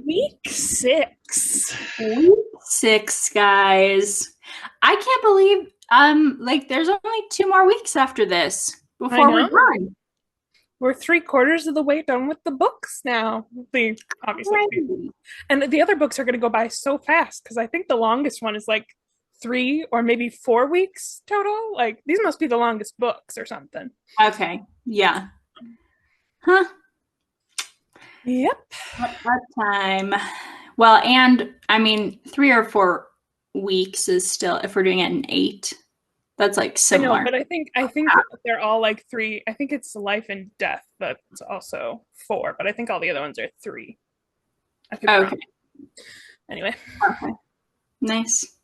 Week 6. Week 6, guys. I can't believe there's only 2 more weeks after this I before we're know. done. We're 3/4 of the way done with the books now. Obviously, Crazy. and the other books are going to go by so fast because I think the longest one is like 3 or maybe 4 weeks total. Like these must be the longest books or something. Okay. Yeah. Huh. Yep. What time? Well, and I mean, 3 or 4 weeks is still, if we're doing it in 8, that's like I know, similar. but I think they're all like 3. I think it's life and death that's also 4, but I think all the other ones are 3. I could be wrong. Okay. Anyway. Okay. Nice.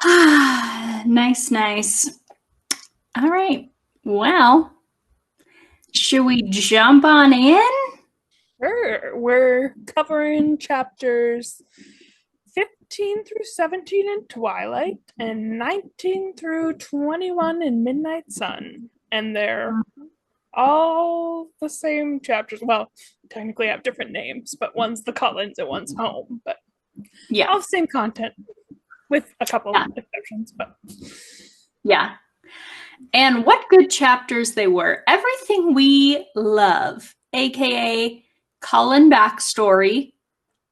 Yeah. Nice, nice. All right. Well, should we jump on in? Sure. We're covering chapters 15 through 17 in Twilight and 19 through 21 in Midnight Sun. And they're all the same chapters. Well, technically have different names, but one's the Cullens and one's Home. But Yeah. all the same content with a couple of exceptions. But yeah. And what good chapters they were. Everything we love, aka Cullen backstory,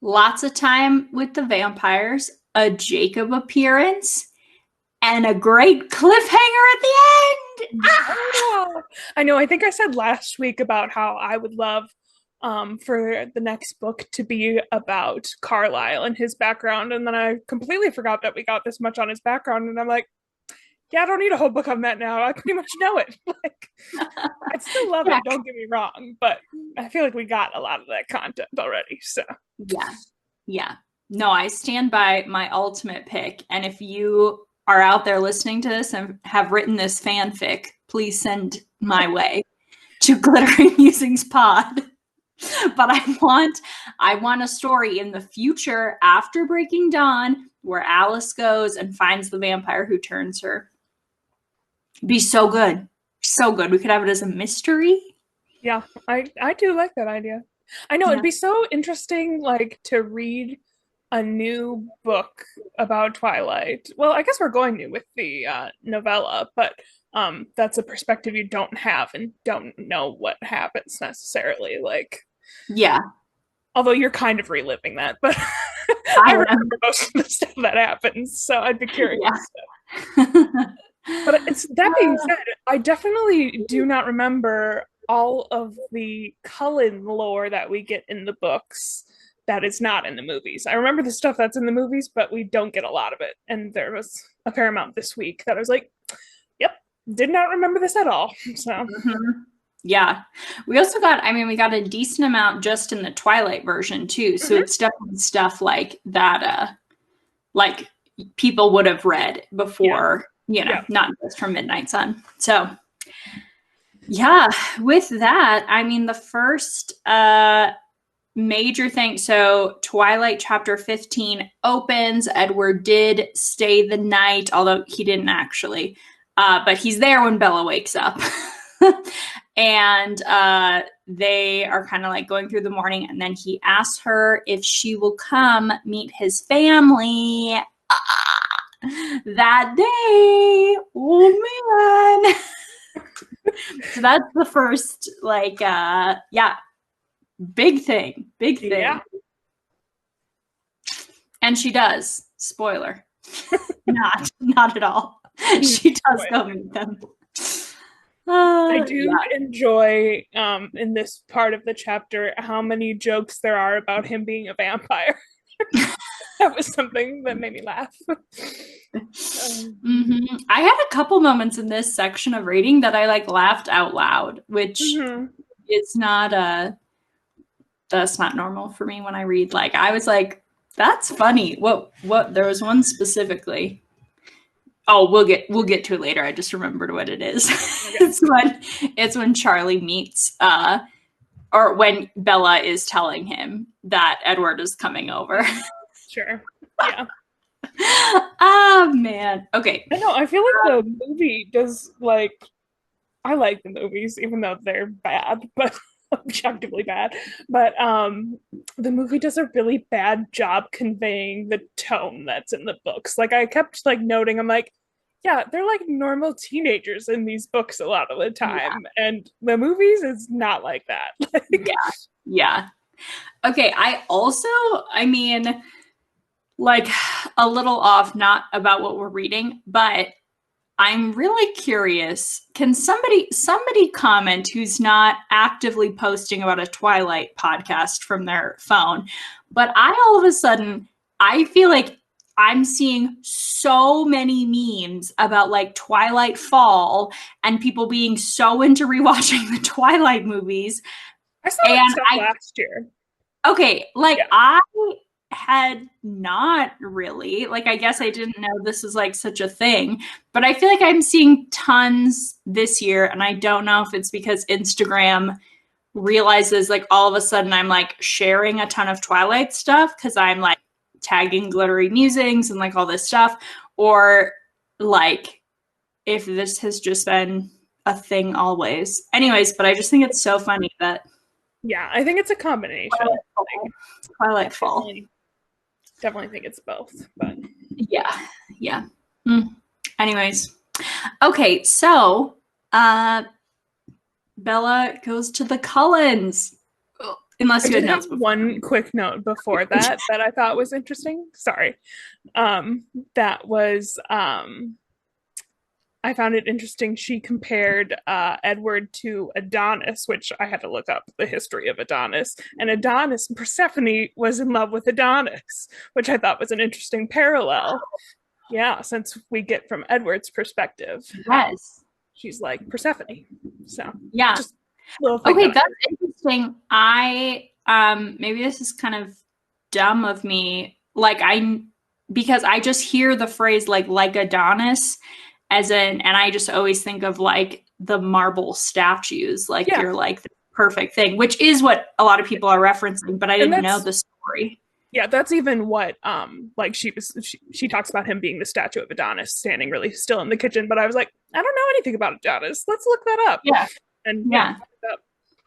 lots of time with the vampires, a Jacob appearance, and a great cliffhanger at the end. Ah! I know. I think I said last week about how I would love for the next book to be about Carlisle and his background, and then I completely forgot that we got this much on his background, and I'm like, yeah, I don't need a whole book on that now. I pretty much know it. Like, I still love it. Don't get me wrong, but I feel like we got a lot of that content already. So yeah. No, I stand by my ultimate pick. And if you are out there listening to this and have written this fanfic, please send my way to Glittery Musings Pod. But I want a story in the future after Breaking Dawn where Alice goes and finds the vampire who turns her. Be so good. So good. We could have it as a mystery. yeah, I do like that idea. I know it'd be so interesting, like to read a new book about Twilight. Well, I guess we're going to with the novella, but that's a perspective you don't have and don't know what happens necessarily. Like, yeah. Although you're kind of reliving that, but I remember most of the stuff that happens, so I'd be curious. Yeah. But it's that being said, I definitely do not remember all of the Cullen lore that we get in the books that is not in the movies. I remember the stuff that's in the movies, but we don't get a lot of it. And there was a fair amount this week that I was like, yep, did not remember this at all. So yeah. We also got a decent amount just in the Twilight version too. So it's definitely stuff like that like people would have read before, not just from Midnight Sun. So yeah, with that, I mean the first major thing. So Twilight chapter 15 opens. Edward did stay the night, although he didn't actually. But he's there when Bella wakes up. And they are kind of like going through the morning, and then he asks her if she will come meet his family that day. Oh man. So that's the first big thing. yeah. And she does. Spoiler. not at all. She does go meet them. I do enjoy in this part of the chapter how many jokes there are about him being a vampire. That was something that made me laugh. I had a couple moments in this section of reading that I laughed out loud, which is not that's not normal for me when I read. Like I was like, that's funny. What there was one specifically. Oh, we'll get to it later. I just remembered what it is. Okay. it's when Charlie meets or when Bella is telling him that Edward is coming over. Sure. Yeah. Oh man. Okay. I know, I feel like the movie does I like the movies, even though they're bad, but objectively bad. But the movie does a really bad job conveying the tone that's in the books. Like I kept like noting, I'm like, yeah, they're like normal teenagers in these books a lot of the Yeah. time. And the movies is not like that. Like, Yeah. Yeah. Okay. I mean, like a little off, not about what we're reading, but I'm really curious. Can somebody comment who's not actively posting about a Twilight podcast from their phone? But I all of a sudden I feel like I'm seeing so many memes about like Twilight Fall and people being so into rewatching the Twilight movies. I saw that And stuff last year. okay, like Yeah. I had not really, like I guess I didn't know this was like such a thing, but I feel like I'm seeing tons this year, and I don't know if it's because Instagram realizes like all of a sudden I'm like sharing a ton of Twilight stuff because I'm like tagging Glittery Musings and like all this stuff, or like if this has just been a thing always. Anyways, but I just think it's so funny that Yeah, I think it's a combination. Twilight Fall. Like, Twilight Fall. definitely think it's both, but Yeah, yeah. Anyways, okay, so Bella goes to the Cullens. Unless I you did had have notes before. one quick note before that that I thought was interesting. Sorry. That was I found it interesting. She compared Edward to Adonis, which I had to look up the history of Adonis. And Adonis, Persephone was in love with Adonis, which I thought was an interesting parallel. Yeah, since we get from Edward's perspective, Yes. she's like Persephone. So Yeah. just a little thing. Okay, that's interesting. I maybe this is kind of dumb of me. Because I just hear the phrase like Adonis as in, and I just always think of like the marble statues, like Yeah. you're like the perfect thing, which is what a lot of people are referencing, but I didn't know the story. Yeah, that's even what like she talks about him being the statue of Adonis standing really still in the kitchen, but I was like, I don't know anything about Adonis. Let's look that up. Yeah. And Yeah.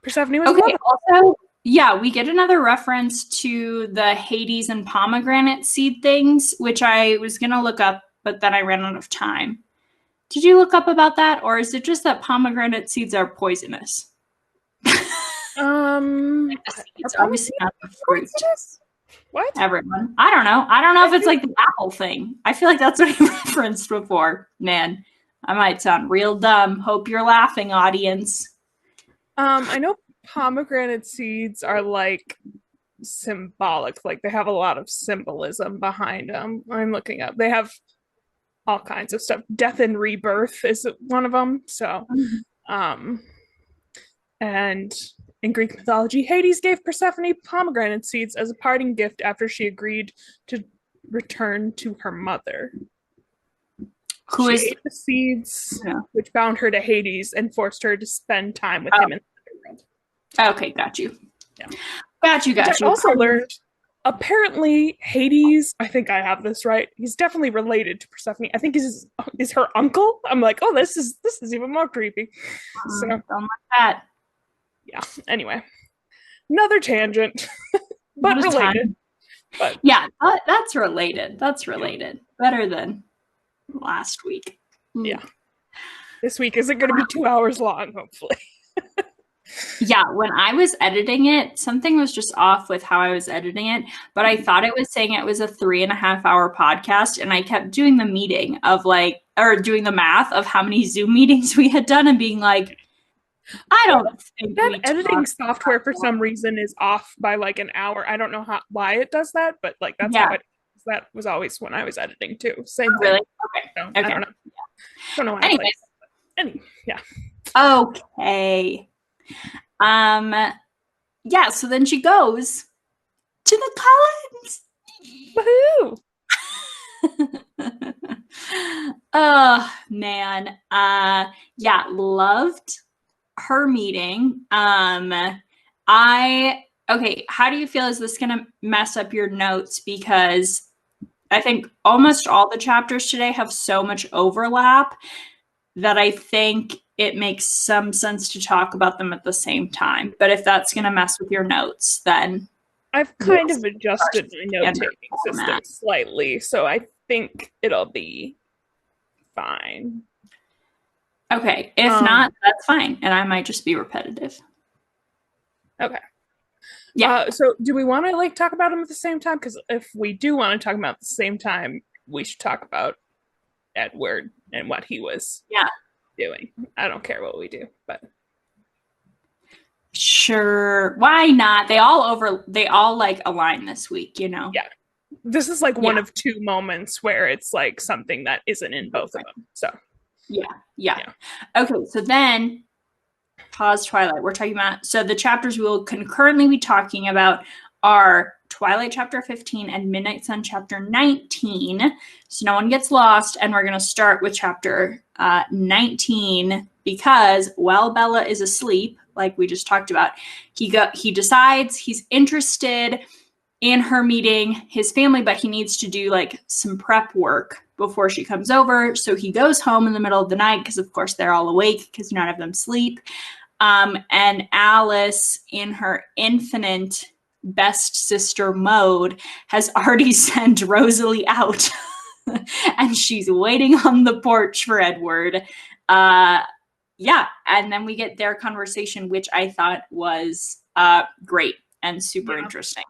Persephone was okay. Also, yeah, we get another reference to the Hades and pomegranate seed things, which I was gonna look up, but then I ran out of time. Did you look up about that, or is it just that pomegranate seeds are poisonous? It's obviously not the fruit. What? Everyone. I don't know. I don't know if it's like the apple thing. I feel like that's what he referenced before. Man, I might sound real dumb. Hope you're laughing, audience. I know pomegranate seeds are like symbolic, like they have a lot of symbolism behind them. I'm looking up. They have all kinds of stuff. Death and rebirth is one of them. So, and in Greek mythology, Hades gave Persephone pomegranate seeds as a parting gift after she agreed to return to her mother. She ate the seeds, which bound her to Hades and forced her to spend time with him in the underworld. Okay, got you. Yeah. Got you. I also learned, apparently, Hades, I think I have this right, he's definitely related to Persephone. I think he's her uncle. I'm like, oh, this is even more creepy. So don't like that. Yeah. Anyway, another tangent, but related. But yeah, that's related. That's related. Better than last week. Yeah. This week isn't going to be 2 hours long, hopefully. Yeah, when I was editing it, something was just off with how I was editing it, but I thought it was saying it was a 3.5 hour podcast, and I kept doing the meeting of doing the math of how many Zoom meetings we had done and being like, I don't think that editing software for some reason is off by like an hour. I don't know why it does that, but like that's how that was always when I was editing too. Same thing. Really? Okay. So, I don't know. Don't know why. Anyways. Yeah. Okay. Yeah, so then she goes to the Cullens. Woohoo! Oh man. Yeah, loved her meeting. How do you feel? Is this gonna mess up your notes? Because I think almost all the chapters today have so much overlap that I think it makes some sense to talk about them at the same time. But if that's going to mess with your notes, then I've kind of adjusted my note-taking system slightly, so I think it'll be fine. Okay. If not, that's fine. And I might just be repetitive. Okay. Yeah. So do we want to like talk about them at the same time? Because if we do want to talk about at the same time, we should talk about Edward and what he was doing. I don't care what we do, but sure. Why not? They all like align this week, you know? Yeah. This is like one of two moments where it's like something that isn't in both of them. So yeah. Okay, so then pause Twilight. We're talking about, so the chapters we will concurrently be talking about are Twilight chapter 15 and Midnight Sun chapter 19. So no one gets lost, and we're going to start with chapter 19 because while Bella is asleep, like we just talked about, he decides he's interested in her meeting his family, but he needs to do like some prep work before she comes over. So he goes home in the middle of the night because of course they're all awake because none of them sleep. And Alice, in her infinite best sister mode, has already sent Rosalie out and she's waiting on the porch for Edward. And then we get their conversation, which I thought was great and super interesting.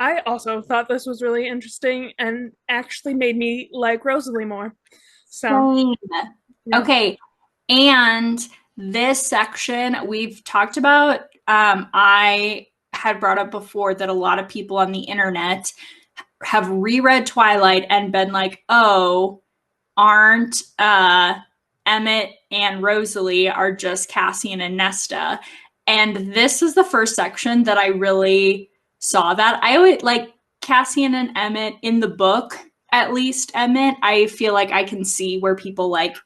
I also thought this was really interesting and actually made me like Rosalie more. So, okay. And this section we've talked about, I had brought up before that a lot of people on the internet have reread Twilight and been like, oh, aren't Emmett and Rosalie are just Cassian and Nesta. And this is the first section that I really saw that. I always like Cassian and Emmett in the book, at least Emmett. I feel like I can see where people like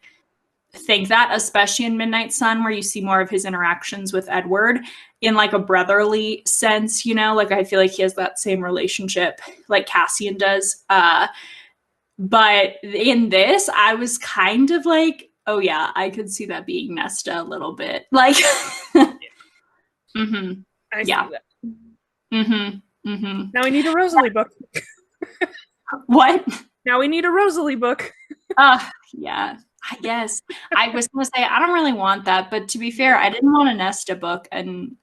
think that, especially in Midnight Sun, where you see more of his interactions with Edward in like a brotherly sense, you know, like I feel like he has that same relationship like Cassian does. But in this, I was kind of like, oh yeah, I could see that being Nesta a little bit. Like, I see that. Now we need a Rosalie book. What? Now we need a Rosalie book. Yeah, I guess. I was going to say, I don't really want that, but to be fair, I didn't want a Nesta book and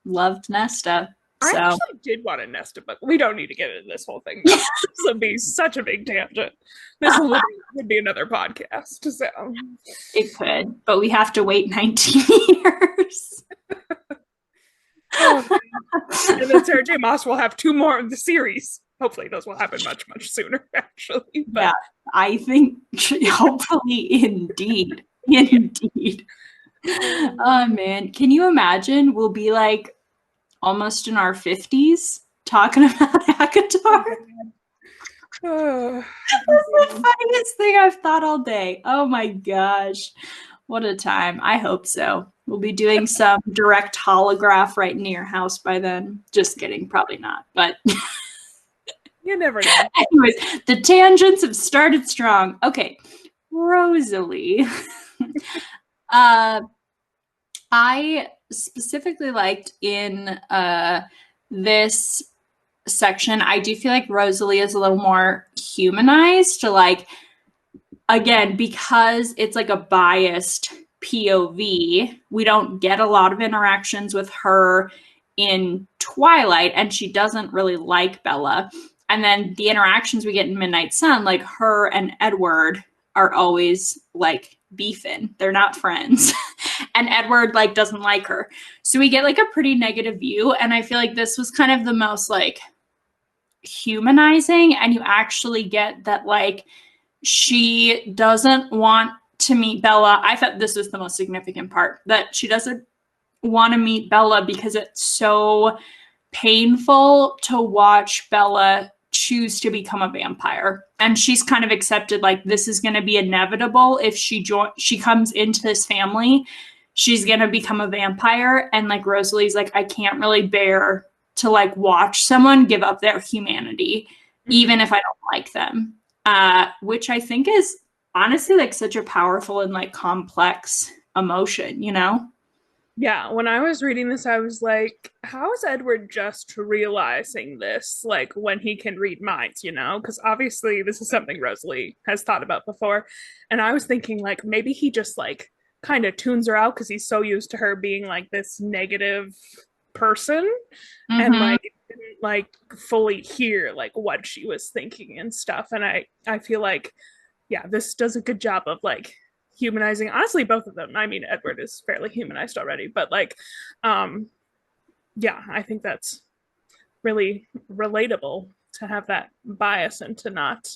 loved Nesta. So. I actually did want a Nesta book. We don't need to get into this whole thing. This would be such a big tangent. This would be another podcast. So. It could, but we have to wait 19 years. And then Sarah J. Maas will have 2 more of the series. Hopefully those will happen much, much sooner, actually. But. Yeah, I think hopefully indeed. Indeed. Oh, man. Can you imagine? We'll be like almost in our 50s talking about ACOTAR. That's the funniest thing I've thought all day. Oh my gosh. What a time. I hope so. We'll be doing some direct holograph right in your house by then. Just kidding. Probably not. But you never know. Anyways, the tangents have started strong. Okay. Rosalie. I specifically liked in this section, I do feel like Rosalie is a little more humanized, like, again, because it's like a biased POV, we don't get a lot of interactions with her in Twilight, and she doesn't really like Bella. And then the interactions we get in Midnight Sun, like her and Edward are always like beefing. They're not friends. And Edward like doesn't like her. So we get like a pretty negative view. And I feel like this was kind of the most like humanizing. And you actually get that like she doesn't want to meet Bella. I thought this was the most significant part, that she doesn't want to meet Bella because it's so painful to watch Bella choose to become a vampire. And she's kind of accepted like this is going to be inevitable. If she comes into this family, she's going to become a vampire. And like Rosalie's like, I can't really bear to like watch someone give up their humanity, even if I don't like them. Which I think is honestly like such a powerful and like complex emotion, you know? Yeah, when I was reading this, I was like, how is Edward just realizing this, like when he can read minds, you know? Because obviously this is something Rosalie has thought about before. And I was thinking, like, maybe he just like kind of tunes her out because he's so used to her being like this negative person and Mm-hmm. like didn't like fully hear like what she was thinking and stuff. And I feel like, yeah, this does a good job of like humanizing honestly both of them. I mean, Edward is fairly humanized already, but like um yeah, I think that's really relatable to have that bias and to not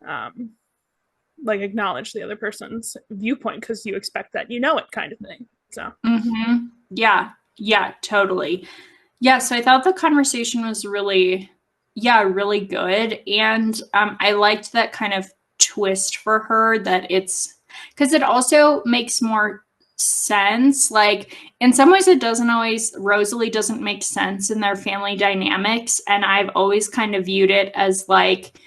um like acknowledge the other person's viewpoint because you expect that you know it kind of thing. So Mm-hmm. Yeah. Yeah, totally. Yeah, so I thought the conversation was really, yeah, really good. And I liked that kind of twist for her that it's because it also makes more sense. Like, in some ways, it doesn't always, Rosalie doesn't make sense in their family dynamics. And I've always kind of viewed it as like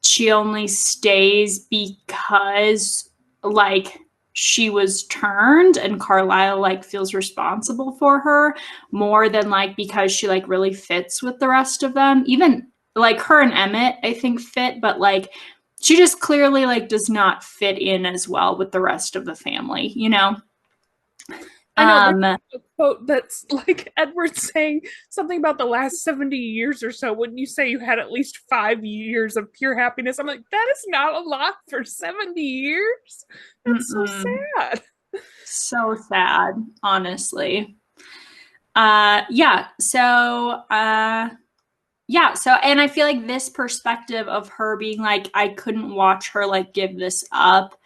she only stays because, like, she was turned and Carlisle like feels responsible for her more than like because she like really fits with the rest of them. Even like her and Emmett, I think fit, but like she just clearly like does not fit in as well with the rest of the family, you know? I know there's Um a quote that's like Edward saying something about the last 70 years or so. Wouldn't you say you had at least 5 years of pure happiness? I'm like, that is not a lot for 70 years. That's so mm-mm. sad. So sad, honestly. Yeah, so yeah, so and I feel like this perspective of her being like I couldn't watch her like give this up,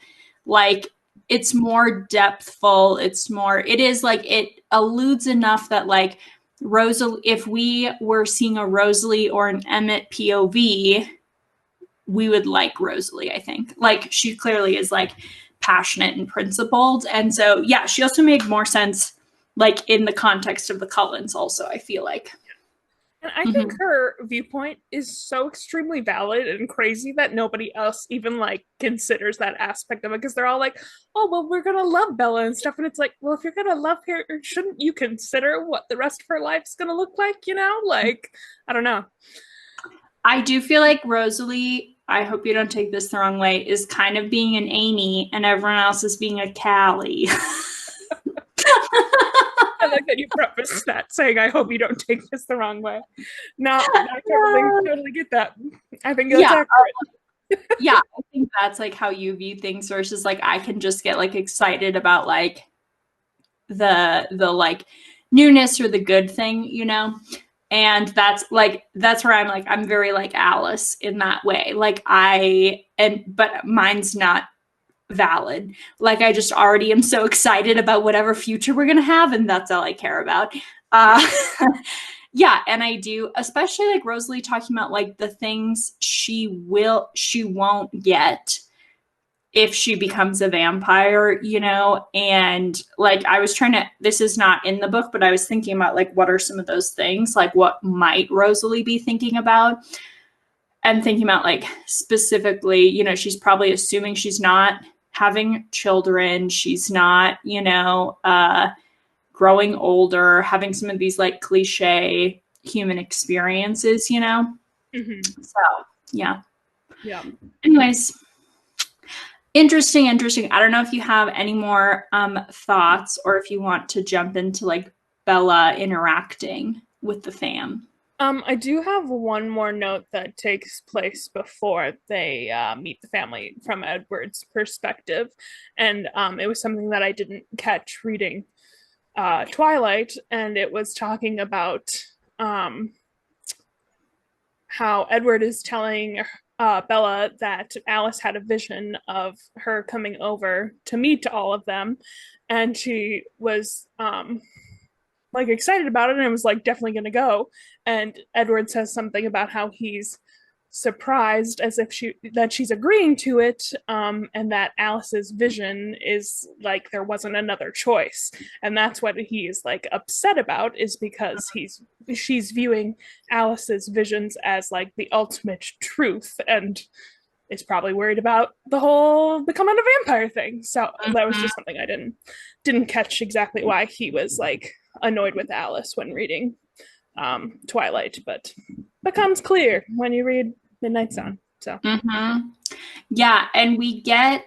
like it's more depthful, it's more it is like it alludes enough that like Rosalie, if we were seeing a Rosalie or an Emmett POV, we would like Rosalie, I think. Like she clearly is like passionate and principled. And so yeah, she also made more sense like in the context of the Cullens also, I feel like. And I think Mm-hmm. her viewpoint is so extremely valid and crazy that nobody else even like considers that aspect of it because they're all like, oh, well, we're gonna love Bella and stuff. And it's like, well, if you're gonna love her, shouldn't you consider what the rest of her life's gonna look like, you know? Like, I don't know. I do feel like Rosalie, I hope you don't take this the wrong way, is kind of being an Amy and everyone else is being a Callie. I like that you prefaced that saying, I hope you don't take this the wrong way. No, I totally get that. I think that's Yeah, accurate. yeah, I think that's like how you view things versus like I can just get like excited about like the like newness or the good thing, you know? And that's where I'm like I'm very like Alice in that way. Like I and but mine's not valid. Like I just already am so excited about whatever future we're gonna have, and that's all I care about. Yeah. Uh yeah, and I do, especially like Rosalie talking about like the things she won't get if she becomes a vampire, you know? And like I was trying to this is not in the book, but I was thinking about like what are some of those things? Like what might Rosalie be thinking about? And thinking about like specifically, you know, she's probably assuming she's not having children, she's not, you know, growing older, having some of these like cliche human experiences, you know? Mm-hmm. So, yeah. Yeah. Anyways, interesting. I don't know if you have any more thoughts or if you want to jump into like Bella interacting with the fam. I do have one more note that takes place before they meet the family from Edward's perspective, and it was something that I didn't catch reading Twilight, and it was talking about um, how Edward is telling Bella that Alice had a vision of her coming over to meet all of them, and she was like excited about it and was like definitely going to go. And Edward says something about how he's surprised as if she's agreeing to it, and that Alice's vision is like there wasn't another choice, and that's what he is like upset about is because she's viewing Alice's visions as like the ultimate truth, and is probably worried about the whole becoming a vampire thing. So that was Mhm. just something I didn't catch exactly why he was like annoyed with Alice when reading Twilight, but becomes clear when you read Midnight Sun. So Yeah, and we get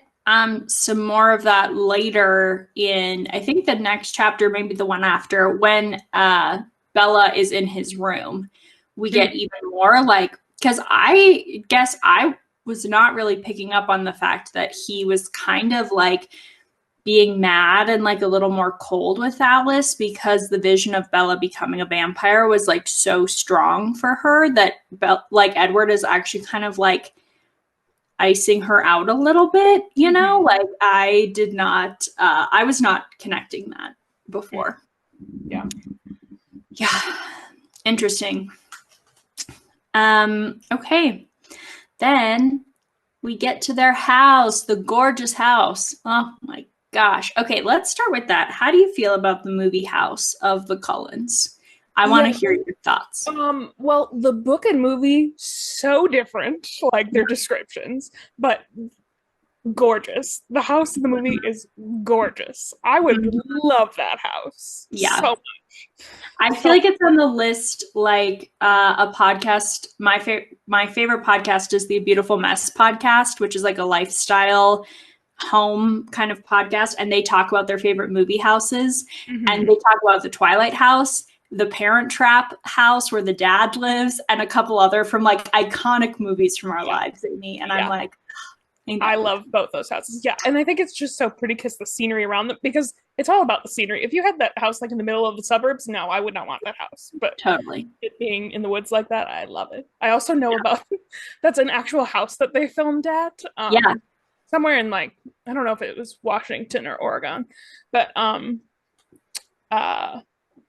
some more of that later in, I think, the next chapter, maybe the one after, when Bella is in his room. We get even more like, because I guess I was not really picking up on the fact that he was kind of like being mad and like a little more cold with Alice, because the vision of Bella becoming a vampire was like so strong for her that like Edward is actually kind of like icing her out a little bit, you know? Like I was not connecting that before. Yeah. Interesting. Okay. Then we get to their house, the gorgeous house. Oh my gosh. Okay, let's start with that. How do you feel about the movie House of the Cullens? I want to hear your thoughts. Well, the book and movie so different, like their descriptions, but gorgeous. The house in the movie is gorgeous. I would love that house so much. I feel like it's on the list, like a podcast. My favorite podcast is the Beautiful Mess podcast, which is like a lifestyle home kind of podcast, and they talk about their favorite movie houses, and they talk about the Twilight house, the Parent Trap house where the dad lives, and a couple other from like iconic movies from our lives, Amy. And I'm like, I love both those houses. Yeah. And I think it's just so pretty because the scenery around them, because it's all about the scenery. If you had that house like in the middle of the suburbs, no, I would not want that house. But totally, it being in the woods like that, I love it. I also know about that's an actual house that they filmed at. Somewhere in like, I don't know if it was Washington or Oregon, but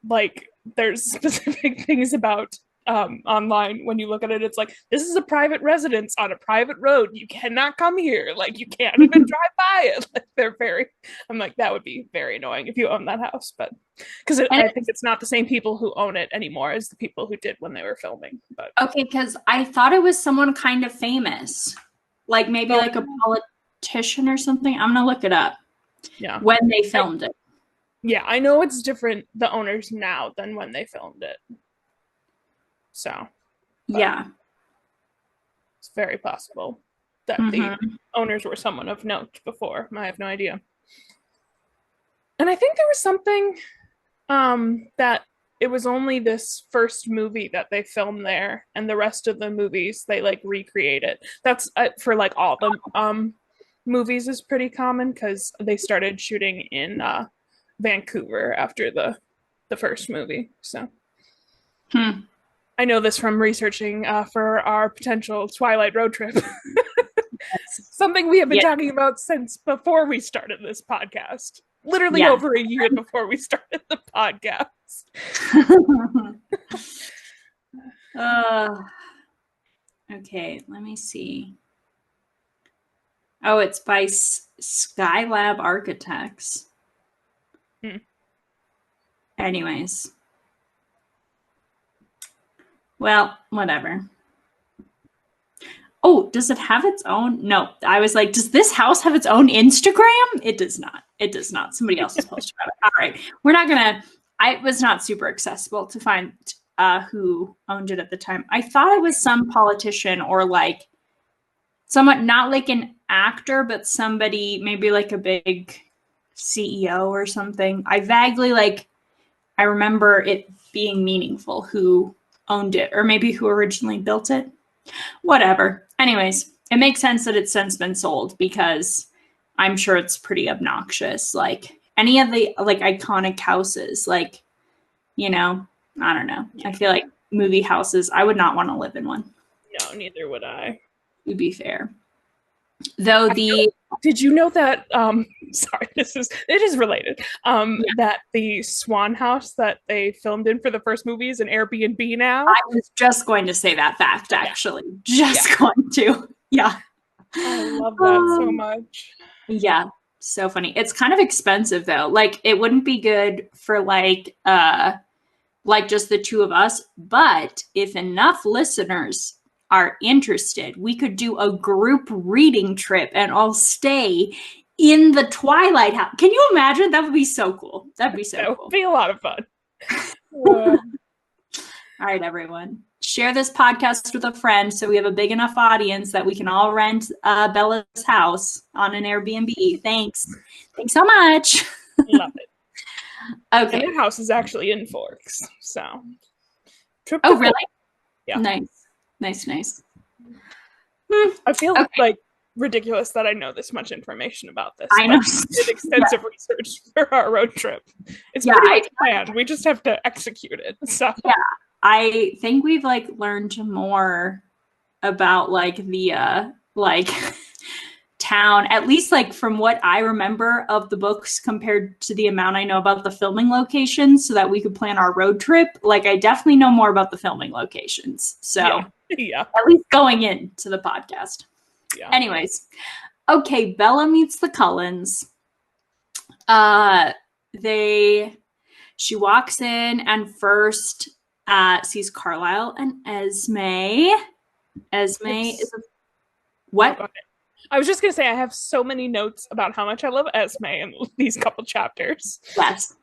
like there's specific things about online when you look at it. It's like, this is a private residence on a private road, you cannot come here, like you can't even drive by it. Like they're very, I'm like, that would be very annoying if you own that house. But because I think it's not the same people who own it anymore as the people who did when they were filming. But okay, because I thought it was someone kind of famous, like maybe like a politician or something. I'm gonna look it up. Yeah, when they filmed it. Yeah, I know it's different, the owners now, than when they filmed it. So, yeah, it's very possible that the owners were someone of note before. I have no idea. And I think there was something that it was only this first movie that they filmed there, and the rest of the movies they like recreate it. That's for like all the movies is pretty common because they started shooting in Vancouver after the first movie. So. I know this from researching for our potential Twilight road trip. Something we have been talking about since before we started this podcast. Literally over a year before we started the podcast. Okay, let me see. Oh, it's by Skylab Architects. Anyways. Well, whatever. Oh, does it have its own? No, I was like, does this house have its own Instagram? It does not. It does not. Somebody else has posted about it. All right. We're not going to, it was not super accessible to find who owned it at the time. I thought it was some politician or like someone, not like an actor, but somebody, maybe like a big CEO or something. I vaguely I remember it being meaningful who owned it, or maybe who originally built it. Whatever. Anyways, it makes sense that it's since been sold because I'm sure it's pretty obnoxious. Like any of the like iconic houses, like, you know, I don't know. I feel like movie houses, I would not want to live in one. No, neither would I. To be fair. Though did you know that sorry, it is related. That the Swan house that they filmed in for the first movie is an Airbnb now? I was just going to say that fact, actually. Going to. Yeah. I love that so much. Yeah. So funny. It's kind of expensive though. Like it wouldn't be good for like just the two of us, but if enough listeners are interested, we could do a group reading trip and all stay in the Twilight house. Can you imagine? That would be so cool. That'd be so That cool. would be a lot of fun. All right, everyone. Share this podcast with a friend so we have a big enough audience that we can all rent Bella's house on an Airbnb. Thanks. Thanks so much. Love it. Okay. And their house is actually in Forks, so. Oh, really? Yeah. Nice. I feel like ridiculous that I know this much information about this. I know. We did extensive research for our road trip. It's pretty much planned. We just have to execute it. So yeah, I think we've like learned more about like the like town, at least like from what I remember of the books compared to the amount I know about the filming locations, so that we could plan our road trip. Like I definitely know more about the filming locations. So yeah. At least going into the podcast. Yeah. Anyways, okay, Bella meets the Cullens. She walks in and first sees Carlisle and Esme. Esme is what? I was just gonna say I have so many notes about how much I love Esme in these couple chapters. Yes.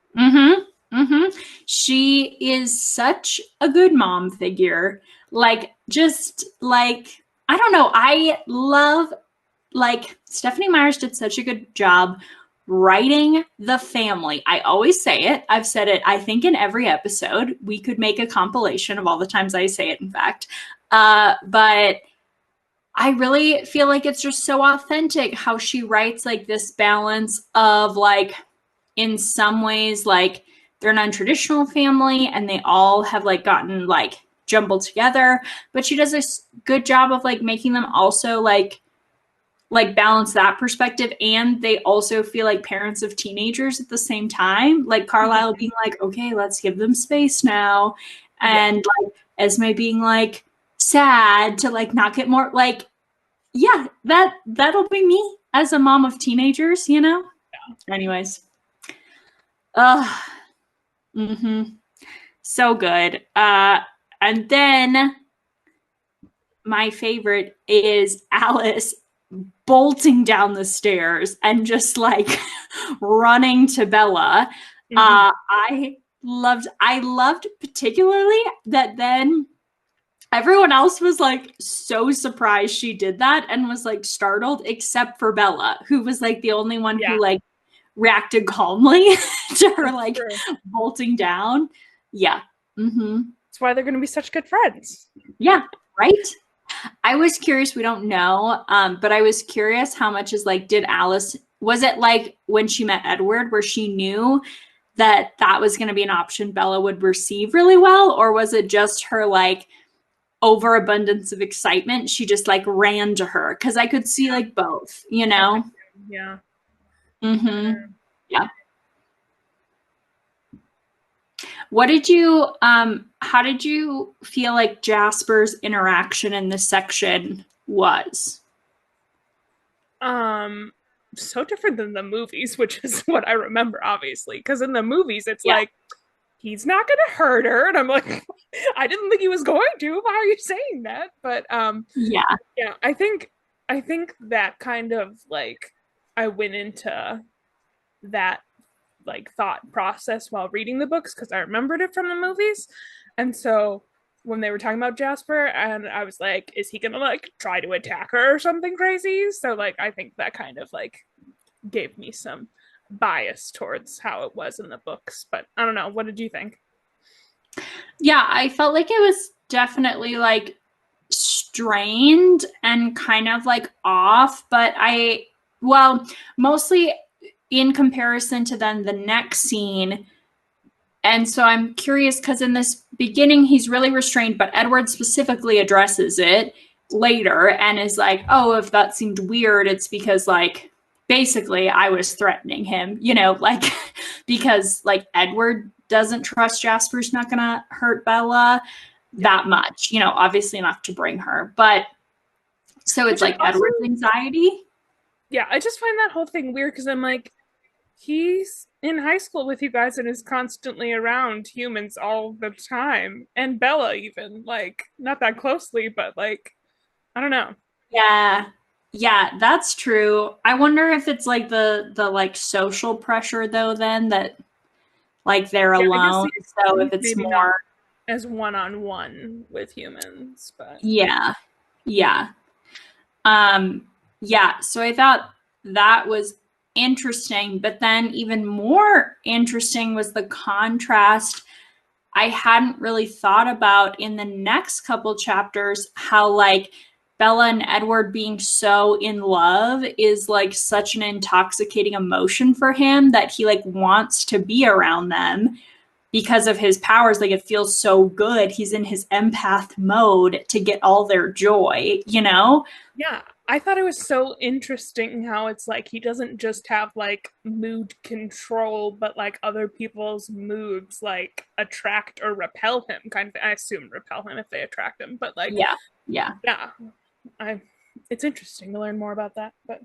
She is such a good mom figure. Like, just like, I don't know. I love, like, Stephanie Myers did such a good job writing the family. I always say it. I've said it, I think, in every episode. We could make a compilation of all the times I say it, in fact. But I really feel like it's just so authentic how she writes, like, this balance of, like, in some ways, like, they're a non-traditional family and they all have, like, gotten, like, jumbled together. But she does a good job of, like, making them also, like balance that perspective, and they also feel like parents of teenagers at the same time. Like Carlisle being like, okay, let's give them space now, and like Esme being like sad to like not get more, like, yeah, that'll be me as a mom of teenagers, you know. Anyways, so good. And then my favorite is Alice bolting down the stairs and just like running to Bella. I loved particularly that then everyone else was like so surprised she did that and was like startled, except for Bella, who was like the only one who like reacted calmly to her like bolting down. Yeah. That's why they're going to be such good friends. Yeah, right? I was curious, we don't know, but I was curious how much is like, did Alice, was it like when she met Edward where she knew that that was going to be an option Bella would receive really well? Or was it just her like overabundance of excitement? She just like ran to her, because I could see like both, you know? Yeah. Yeah. What did you, how did you feel like Jasper's interaction in this section was? So different than the movies, which is what I remember, obviously. Because in the movies, it's like, he's not going to hurt her. And I'm like, I didn't think he was going to. Why are you saying that? But yeah, I think that kind of like, I went into that like thought process while reading the books because I remembered it from the movies. And so when they were talking about Jasper, and I was like, is he gonna like try to attack her or something crazy? So like I think that kind of like gave me some bias towards how it was in the books. But I don't know, what did you think? Yeah, I felt like it was definitely like strained and kind of like off, but mostly in comparison to then the next scene. And so I'm curious because in this beginning, he's really restrained, but Edward specifically addresses it later and is like, oh, if that seemed weird, it's because like, basically I was threatening him, you know, like, because like Edward doesn't trust Jasper's not gonna hurt Bella that much, you know, obviously enough to bring her. But so it's like also, Edward's anxiety. Yeah, I just find that whole thing weird because I'm like, He's in high school with you guys and is constantly around humans all the time. And Bella even, like, not that closely, but like, I don't know. Yeah. Yeah, that's true. I wonder if it's like the like social pressure though then that like they're Yeah, I guess alone. So he's if it's maybe not more as one-on-one with humans, but yeah. Yeah. Um yeah, so I thought that was interesting, but then even more interesting was the contrast I hadn't really thought about in the next couple chapters how like Bella and Edward being so in love is like such an intoxicating emotion for him that he like wants to be around them because of his powers. Like it feels so good. He's in his empath mode to get all their joy, you know? yeah, I thought it was so interesting how it's like he doesn't just have like mood control, but like other people's moods like attract or repel him. Kind of, I assume repel him if they attract him, but like, Yeah. Yeah. yeah, I. It's interesting to learn more about that. But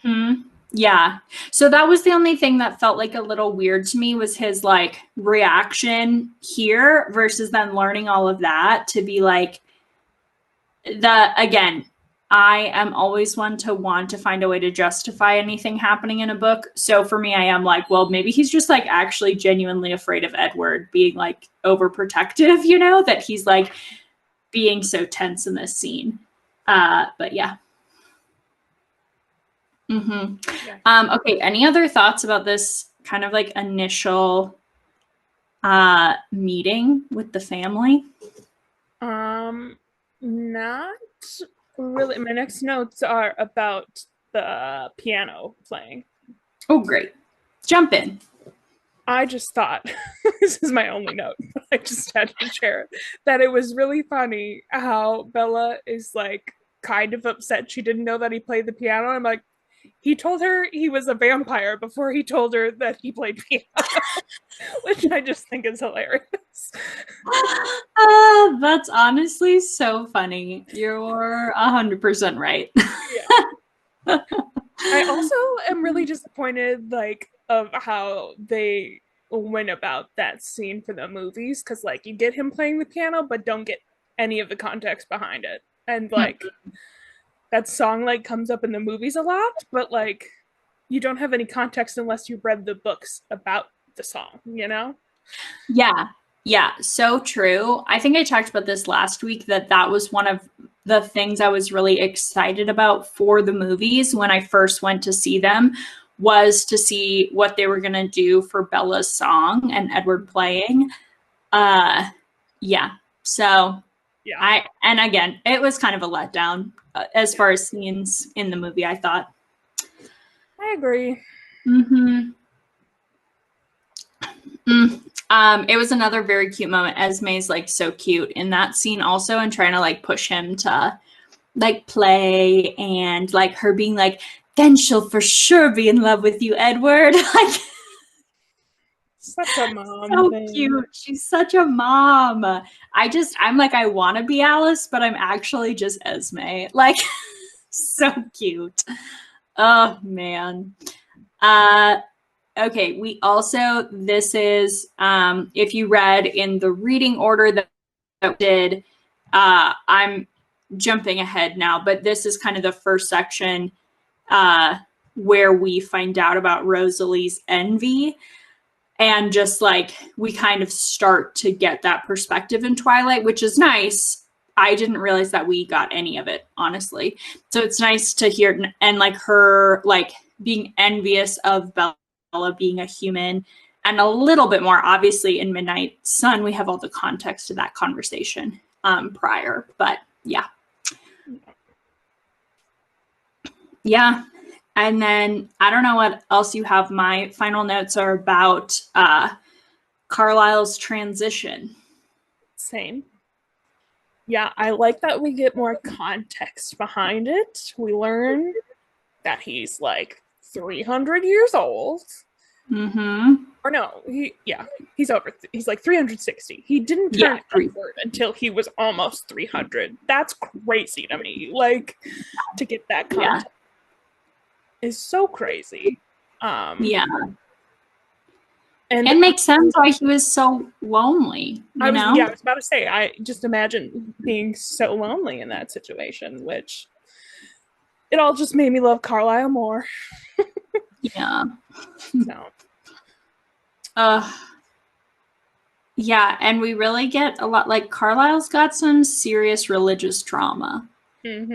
Hmm. Yeah. So that was the only thing that felt like a little weird to me was his like reaction here versus then learning all of that to be like the again, I am always one to want to find a way to justify anything happening in a book. So for me, I am like, well, maybe he's just like actually genuinely afraid of Edward being like overprotective, you know, that he's like being so tense in this scene. But yeah. Mm-hmm. yeah, Okay. Any other thoughts about this kind of like initial meeting with the family? not really. My next notes are about the piano playing. Oh, great. Jump in. I just thought this is my only note, but I just had to share it that it was really funny how Bella is like kind of upset she didn't know that he played the piano. I'm like, he told her he was a vampire before he told her that he played piano, which I just think is hilarious. That's honestly so funny. You're 100% right. Yeah. I also am really disappointed, like, of how they went about that scene for the movies, because, like, you get him playing the piano, but don't get any of the context behind it. And, like, that song, like, comes up in the movies a lot, but, like, you don't have any context unless you've read the books about the song, you know? Yeah. Yeah, so true. I think I talked about this last week that that was one of the things I was really excited about for the movies when I first went to see them was to see what they were going to do for Bella's song and Edward playing. Uh yeah. So Yeah, I and again, it was kind of a letdown as far as scenes in the movie, I thought. I agree. Mhm. It was another very cute moment. Esme's like so cute in that scene also and trying to like push him to like play and like her being like, then she'll for sure be in love with you, Edward. Like Such a mom so thing. cute. She's such a mom. I'm like, I want to be Alice, but I'm actually just Esme. Like so cute. Oh man. Uh Okay, we also, this is, if you read in the reading order that we did, I'm jumping ahead now, but this is kind of the first section where we find out about Rosalie's envy. And just like we kind of start to get that perspective in Twilight, which is nice. I didn't realize that we got any of it, honestly. So it's nice to hear and like her like being envious of Bella being a human and a little bit more obviously in Midnight Sun we have all the context to that conversation prior, but yeah. And then I don't know what else you have. My final notes are about Carlisle's transition. Same. Yeah, I like that we get more context behind it. We learn that he's like 300 years old. Mm-hmm. Or no, he's over. He's like 360. He didn't Yeah, turn Edward until he was almost 300. That's crazy to me. Like to get that yeah, context is so crazy. Um, yeah. And it makes sense why he was so lonely, you I know? was about to say, I just imagine being so lonely in that situation, which it all just made me love Carlisle more. Yeah. So, Uh, yeah, and we really get a lot, like Carlisle's got some serious religious trauma. mm-hmm.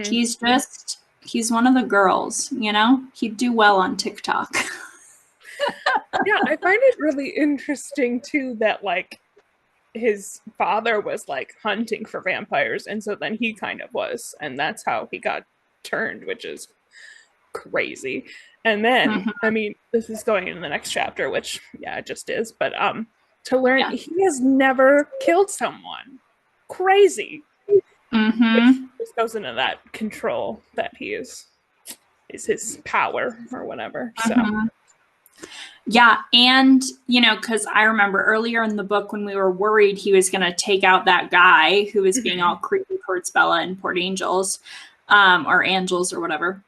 He's one of the girls, you know? He'd do well on TikTok. Yeah, I find it really interesting too that like his father was like hunting for vampires, and so then he kind of was, and that's how he got turned, which is crazy. And then, Mhm. I mean, this is going in the next chapter, which yeah, it just is, but to learn Yeah. he has never killed someone. Crazy. Which Mm-hmm. just goes into that control that he is his power or whatever. So Mm-hmm. Yeah, and you know, because I remember earlier in the book when we were worried he was going to take out that guy who was being all creepy towards Bella in Port Angels, or Angels or whatever.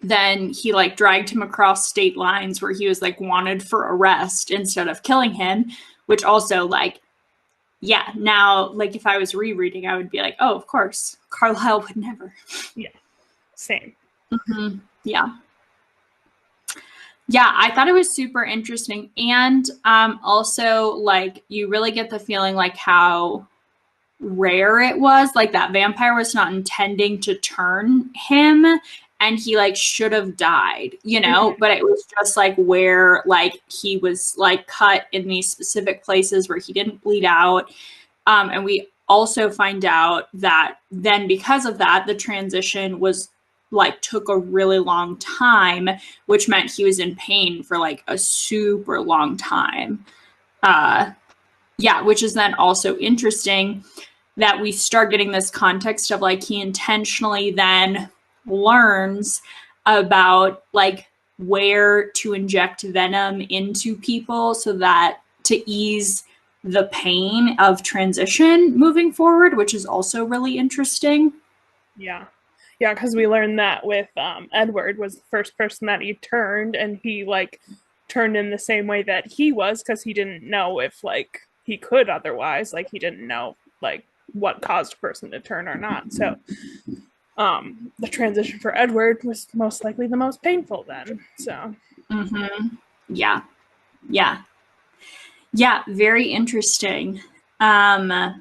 Then he like dragged him across state lines where he was like wanted for arrest instead of killing him, which also like, yeah, now like if I was rereading, I would be like, oh, of course, Carlisle would never. yeah, same. Mm-hmm. Yeah. Yeah, I thought it was super interesting. And also, like, you really get the feeling like how rare it was. Like, that vampire was not intending to turn him, and he, like, should have died, you know? Mm-hmm. But it was just, like, where, like, he was, like, cut in these specific places where he didn't bleed out. And we also find out that then because of that, the transition was like took a really long time, which meant he was in pain for like a super long time. Yeah, which is then also interesting that we start getting this context of like he intentionally then learns about like where to inject venom into people so that to ease the pain of transition moving forward, which is also really interesting. Yeah. Yeah, because we learned that with Edward was the first person that he turned, and he like turned in the same way that he was because he didn't know if like he could otherwise. Like he didn't know like what caused a person to turn or not. So the transition for Edward was most likely the most painful then. So Mm-hmm. Yeah, yeah, yeah. Very interesting. Um, I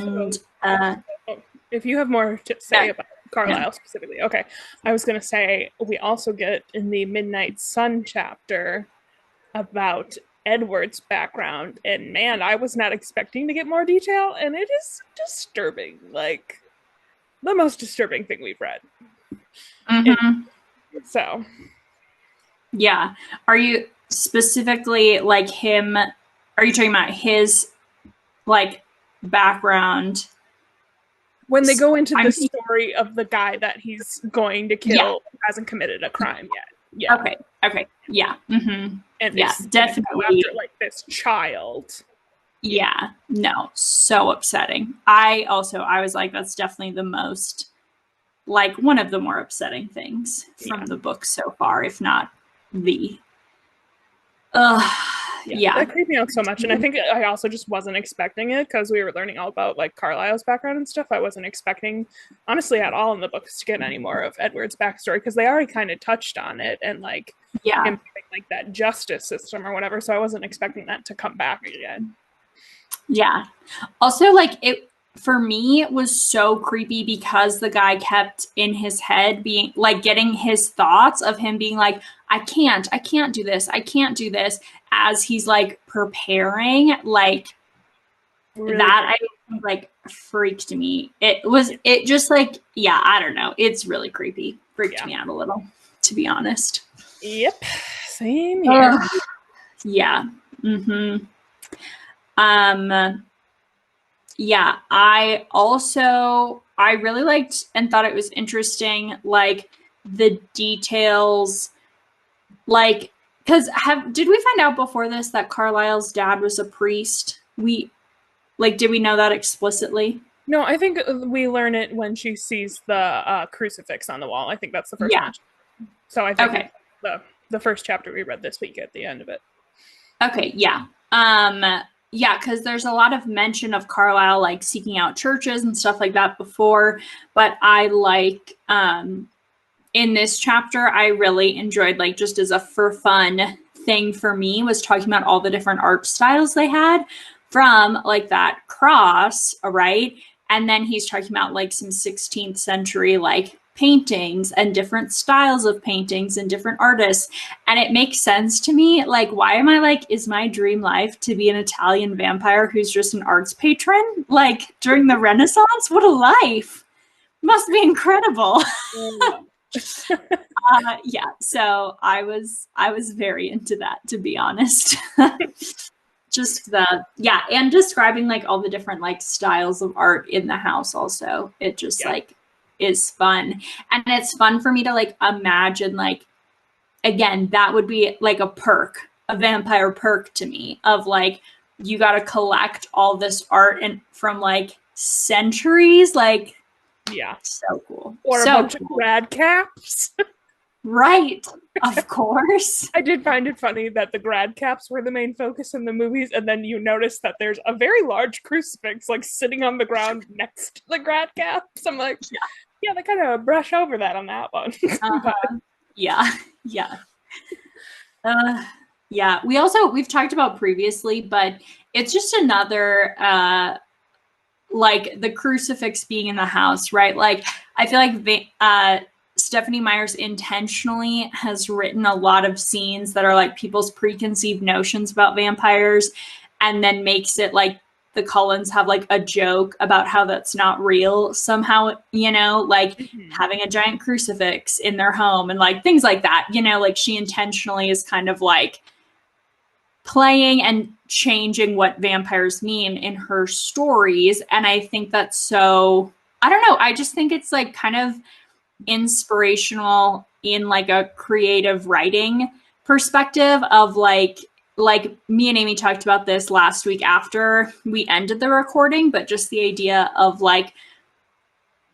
also and oh, if you have more to no, say about no. Carlisle specifically, okay. I was gonna say we also get in the Midnight Sun chapter about Edward's background, and man, I was not expecting to get more detail, and it is disturbing, like the most disturbing thing we've read. And Mm-hmm. so Yeah. Are you specifically like him? Are you talking about his like background? when they go into I'm the story of the guy that he's going to yeah. kill who hasn't committed a crime yet, yeah, Okay. Okay. Yeah. Mm-hmm. and Yeah. is gonna go after Definitely. like this child, yeah, Yeah. No. So upsetting. I was like, that's definitely the most like one of the more upsetting things from yeah. the book so far, if not the. Uh, Yeah, yeah. that creeped me out so much. And I think I also just wasn't expecting it because we were learning all about like Carlisle's background and stuff. I wasn't expecting, honestly, at all in the books to get any more of Edward's backstory because they already kind of touched on it and like Yeah. him having like that justice system or whatever. So I wasn't expecting that to come back again. Yeah. Also, like it for me it was so creepy because the guy kept in his head being like getting his thoughts of him being like, I can't do this, I can't do this as he's like preparing. Like Really that creepy. I think like freaked me. It just like, yeah, I don't know. It's really creepy. Freaked Yeah. me out a little, to be honest. Yep. Same here. Ugh. Yeah. Mm-hmm. Um yeah, I really liked and thought it was interesting like the details like cuz have did we find out before this that Carlisle's dad was a priest? We like did we know that explicitly? No, I think we learn it when she sees the crucifix on the wall. I think that's the first Yeah. mention. So I think Okay. the the first chapter we read this week at the end of it. Okay, yeah. Yeah, because there's a lot of mention of Carlisle like seeking out churches and stuff like that before, but I like in this chapter I really enjoyed, like, just as a for fun thing for me, was talking about all the different art styles they had, from like that cross, right? And then he's talking about like some 16th century like paintings and different styles of paintings and different artists. And it makes sense to me. Like, why am I like, is my dream life to be an Italian vampire who's just an arts patron? Like during the Renaissance? What a life. Must be incredible. Yeah, so I was very into that, to be honest. Just and describing like all the different like styles of art in the house also. It just like is fun. And it's fun for me to like imagine, like, again, that would be like a perk, a vampire perk to me, of like, you got to collect all this art and from like centuries, like, yeah, so cool. Or so a bunch of grad caps. Right, of course. I did find it funny that the grad caps were the main focus in the movies, and then you notice that there's a very large crucifix like sitting on the ground next to the grad caps. I'm like, yeah, they kind of brush over that on that one. Yeah. Yeah, we've talked about previously, but it's just another like the crucifix being in the house, right? Like, I feel like Stephanie Meyers intentionally has written a lot of scenes that are like people's preconceived notions about vampires, and then makes it like the Cullens have like a joke about how that's not real somehow, you know, like having a giant crucifix in their home and like things like that, you know, like she intentionally is kind of like playing and changing what vampires mean in her stories. And I think that's so, I don't know, I just think it's like kind of inspirational in like a creative writing perspective of like me and Amy talked about this last week after we ended the recording, but just the idea of like,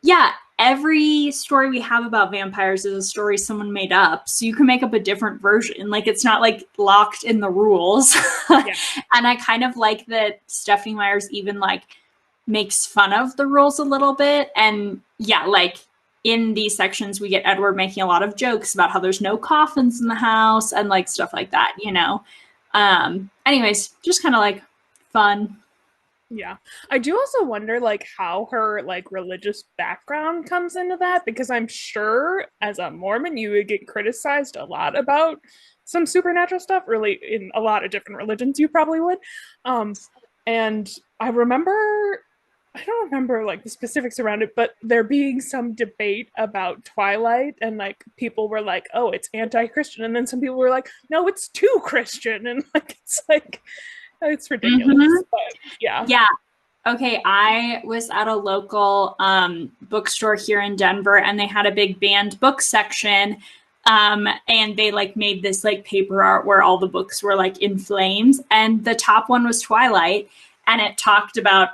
yeah, every story we have about vampires is a story someone made up. So you can make up a different version. Like, it's not like locked in the rules. Yeah. And I kind of like that Stephanie Meyers even like makes fun of the rules a little bit. And yeah, like in these sections, we get Edward making a lot of jokes about how there's no coffins in the house and like stuff like that, you know? Anyways, just kind of like fun. Yeah. I do also wonder like how her like religious background comes into that, because I'm sure as a Mormon you would get criticized a lot about some supernatural stuff, really in a lot of different religions you probably would. And I don't remember like the specifics around it, but there being some debate about Twilight, and like people were like, oh, it's anti-Christian, and then some people were like, no, it's too Christian, and like it's ridiculous. But yeah. Okay, I was at a local bookstore here in Denver, and they had a big banned book section, and they like made this like paper art where all the books were like in flames, and the top one was Twilight, and it talked about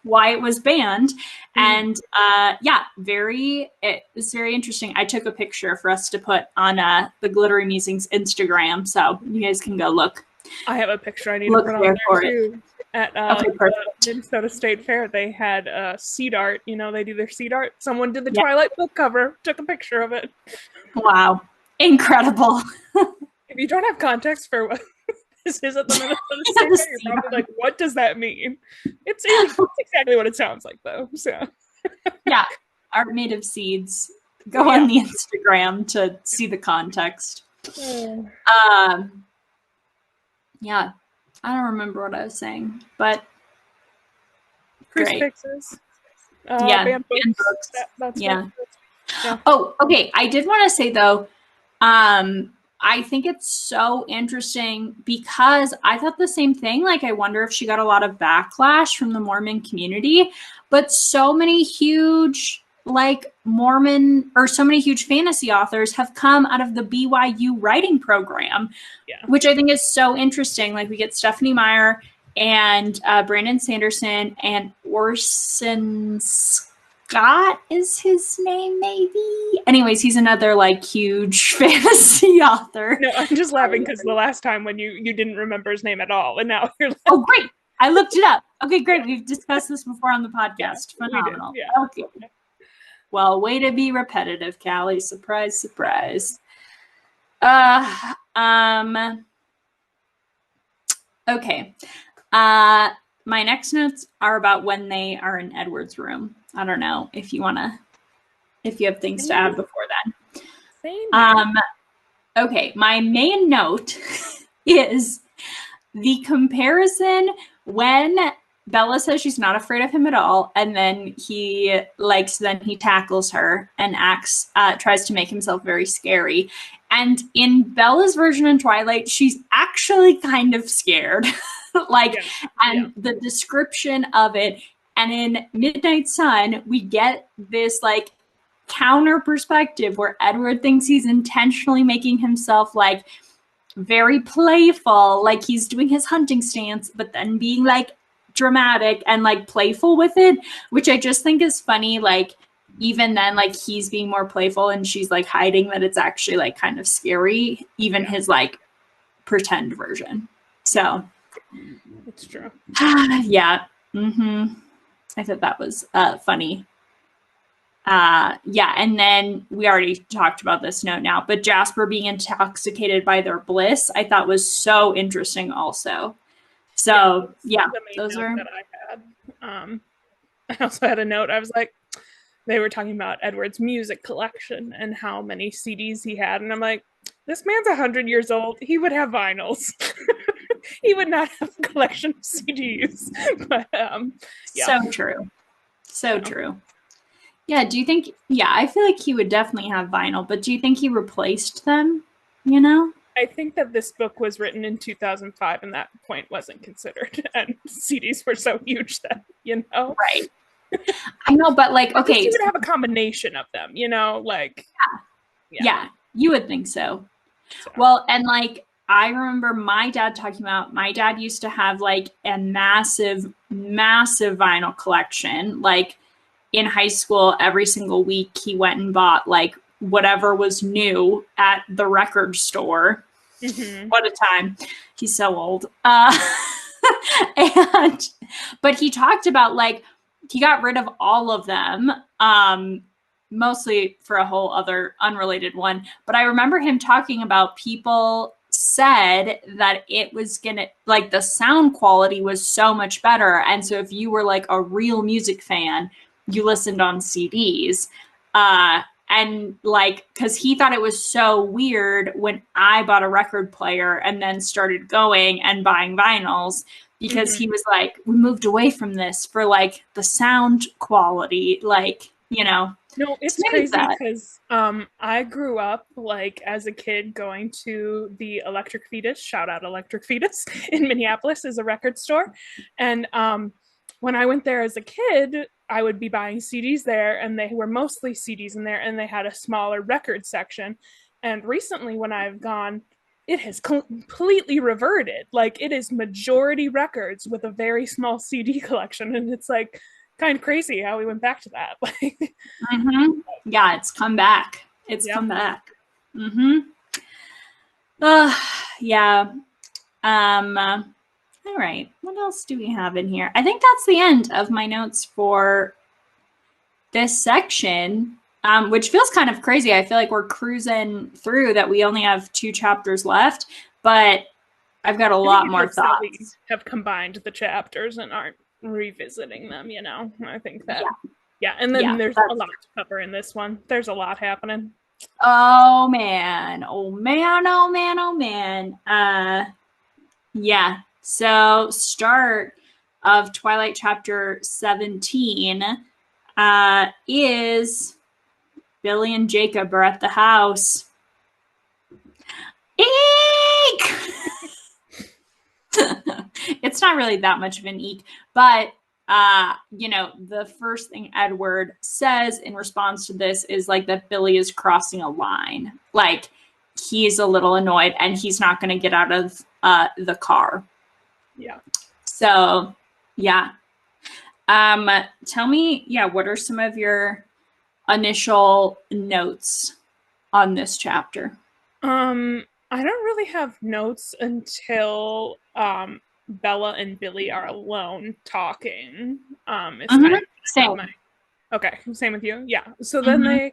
why it was banned. And it was very interesting. I took a picture for us to put on the Glittery Musings Instagram, so you guys can go look. I have a picture I need to put on there too. At Minnesota State Fair, they had seed art. You know, they do their seed art. Someone did the Twilight book cover, took a picture of it. Wow. Incredible. If you don't have context for what this is at the Minnesota State Fair, you're probably like, what does that mean? It's exactly what it sounds like, though. So yeah, art made of seeds. Go on the Instagram to see the context. Yeah, I don't remember what I was saying, but crucifixes. Banned books. That's yeah. Oh, okay. I did want to say though, I think it's so interesting because I thought the same thing. Like, I wonder if she got a lot of backlash from the Mormon community, but so many huge like Mormon or so many huge fantasy authors have come out of the BYU writing program, which I think is so interesting. Like, we get Stephanie Meyer and Brandon Sanderson and Orson Scott. Scott is his name, maybe. Anyways, he's another like huge fantasy author. No, I'm just laughing because the last time when you didn't remember his name at all, and now you're like, oh, great. I looked it up. Okay, great. We've discussed this before on the podcast. Yeah, phenomenal. Yeah. Okay. Well, way to be repetitive, Callie. Surprise, surprise. Okay. My next notes are about when they are in Edward's room. I don't know if you have things to add before then. Same. Okay, my main note is the comparison when Bella says she's not afraid of him at all, and then he tackles her and tries to make himself very scary. And in Bella's version in Twilight, she's actually kind of scared. The description of it. And in Midnight Sun, we get this like counter perspective where Edward thinks he's intentionally making himself like very playful, like he's doing his hunting stance, but then being like dramatic and like playful with it, which I just think is funny. Like even then, like he's being more playful and she's like hiding that it's actually like kind of scary, even his like pretend version. So it's true. Yeah. I thought that was funny. And then we already talked about this note now, but Jasper being intoxicated by their bliss, I thought was so interesting also. So those are that I had. I also had a note. I was like, they were talking about Edward's music collection and how many CDs he had, and I'm like, this man's 100 years old. He would have vinyls. He would not have a collection of CDs. But so true. So true. Yeah, do you think, I feel like he would definitely have vinyl, but do you think he replaced them, you know? I think that this book was written in 2005 and that point wasn't considered, and CDs were so huge then, you know? Right. I know, but like, okay. You would have a combination of them, you know? Like, yeah, you would think so. Well, and like, I remember my dad used to have like a massive, massive vinyl collection. Like in high school, every single week he went and bought like whatever was new at the record store. What a time. He's so old. But he talked about like, he got rid of all of them, mostly for a whole other unrelated one. But I remember him talking about people said that it was gonna, like the sound quality was so much better. And so if you were like a real music fan, you listened on CDs. And like, cause he thought it was so weird when I bought a record player and then started going and buying vinyls, because he was like, we moved away from this for like the sound quality, like, you know. No, it's crazy because I grew up like as a kid going to the Electric Fetus, shout out Electric Fetus in Minneapolis, is a record store. And when I went there as a kid, I would be buying CDs there, and they were mostly CDs in there, and they had a smaller record section. And recently when I've gone, it has completely reverted. Like it is majority records with a very small CD collection. And it's like kind of crazy how we went back to that. Yeah, it's come back. Come back. Yeah. All right. What else do we have in here? I think that's the end of my notes for this section, which feels kind of crazy. I feel like we're cruising through that. We only have 2 chapters left, but I've got a lot more thoughts. We have combined the chapters and aren't revisiting them, you know. I think that and then there's a lot to cover in this one. There's a lot happening. Oh man. So start of Twilight chapter 17 is Billy and Jacob are at the house. Eek! It's not really that much of an eek, but you know, the first thing Edward says in response to this is like that Billy is crossing a line. Like he's a little annoyed and he's not going to get out of the car. Yeah. So, yeah. Tell me, yeah, what are some of your initial notes on this chapter? I don't really have notes until Bella and Billy are alone talking. It's kind of when my Same. okay, same with you. Yeah. So then Mm-hmm.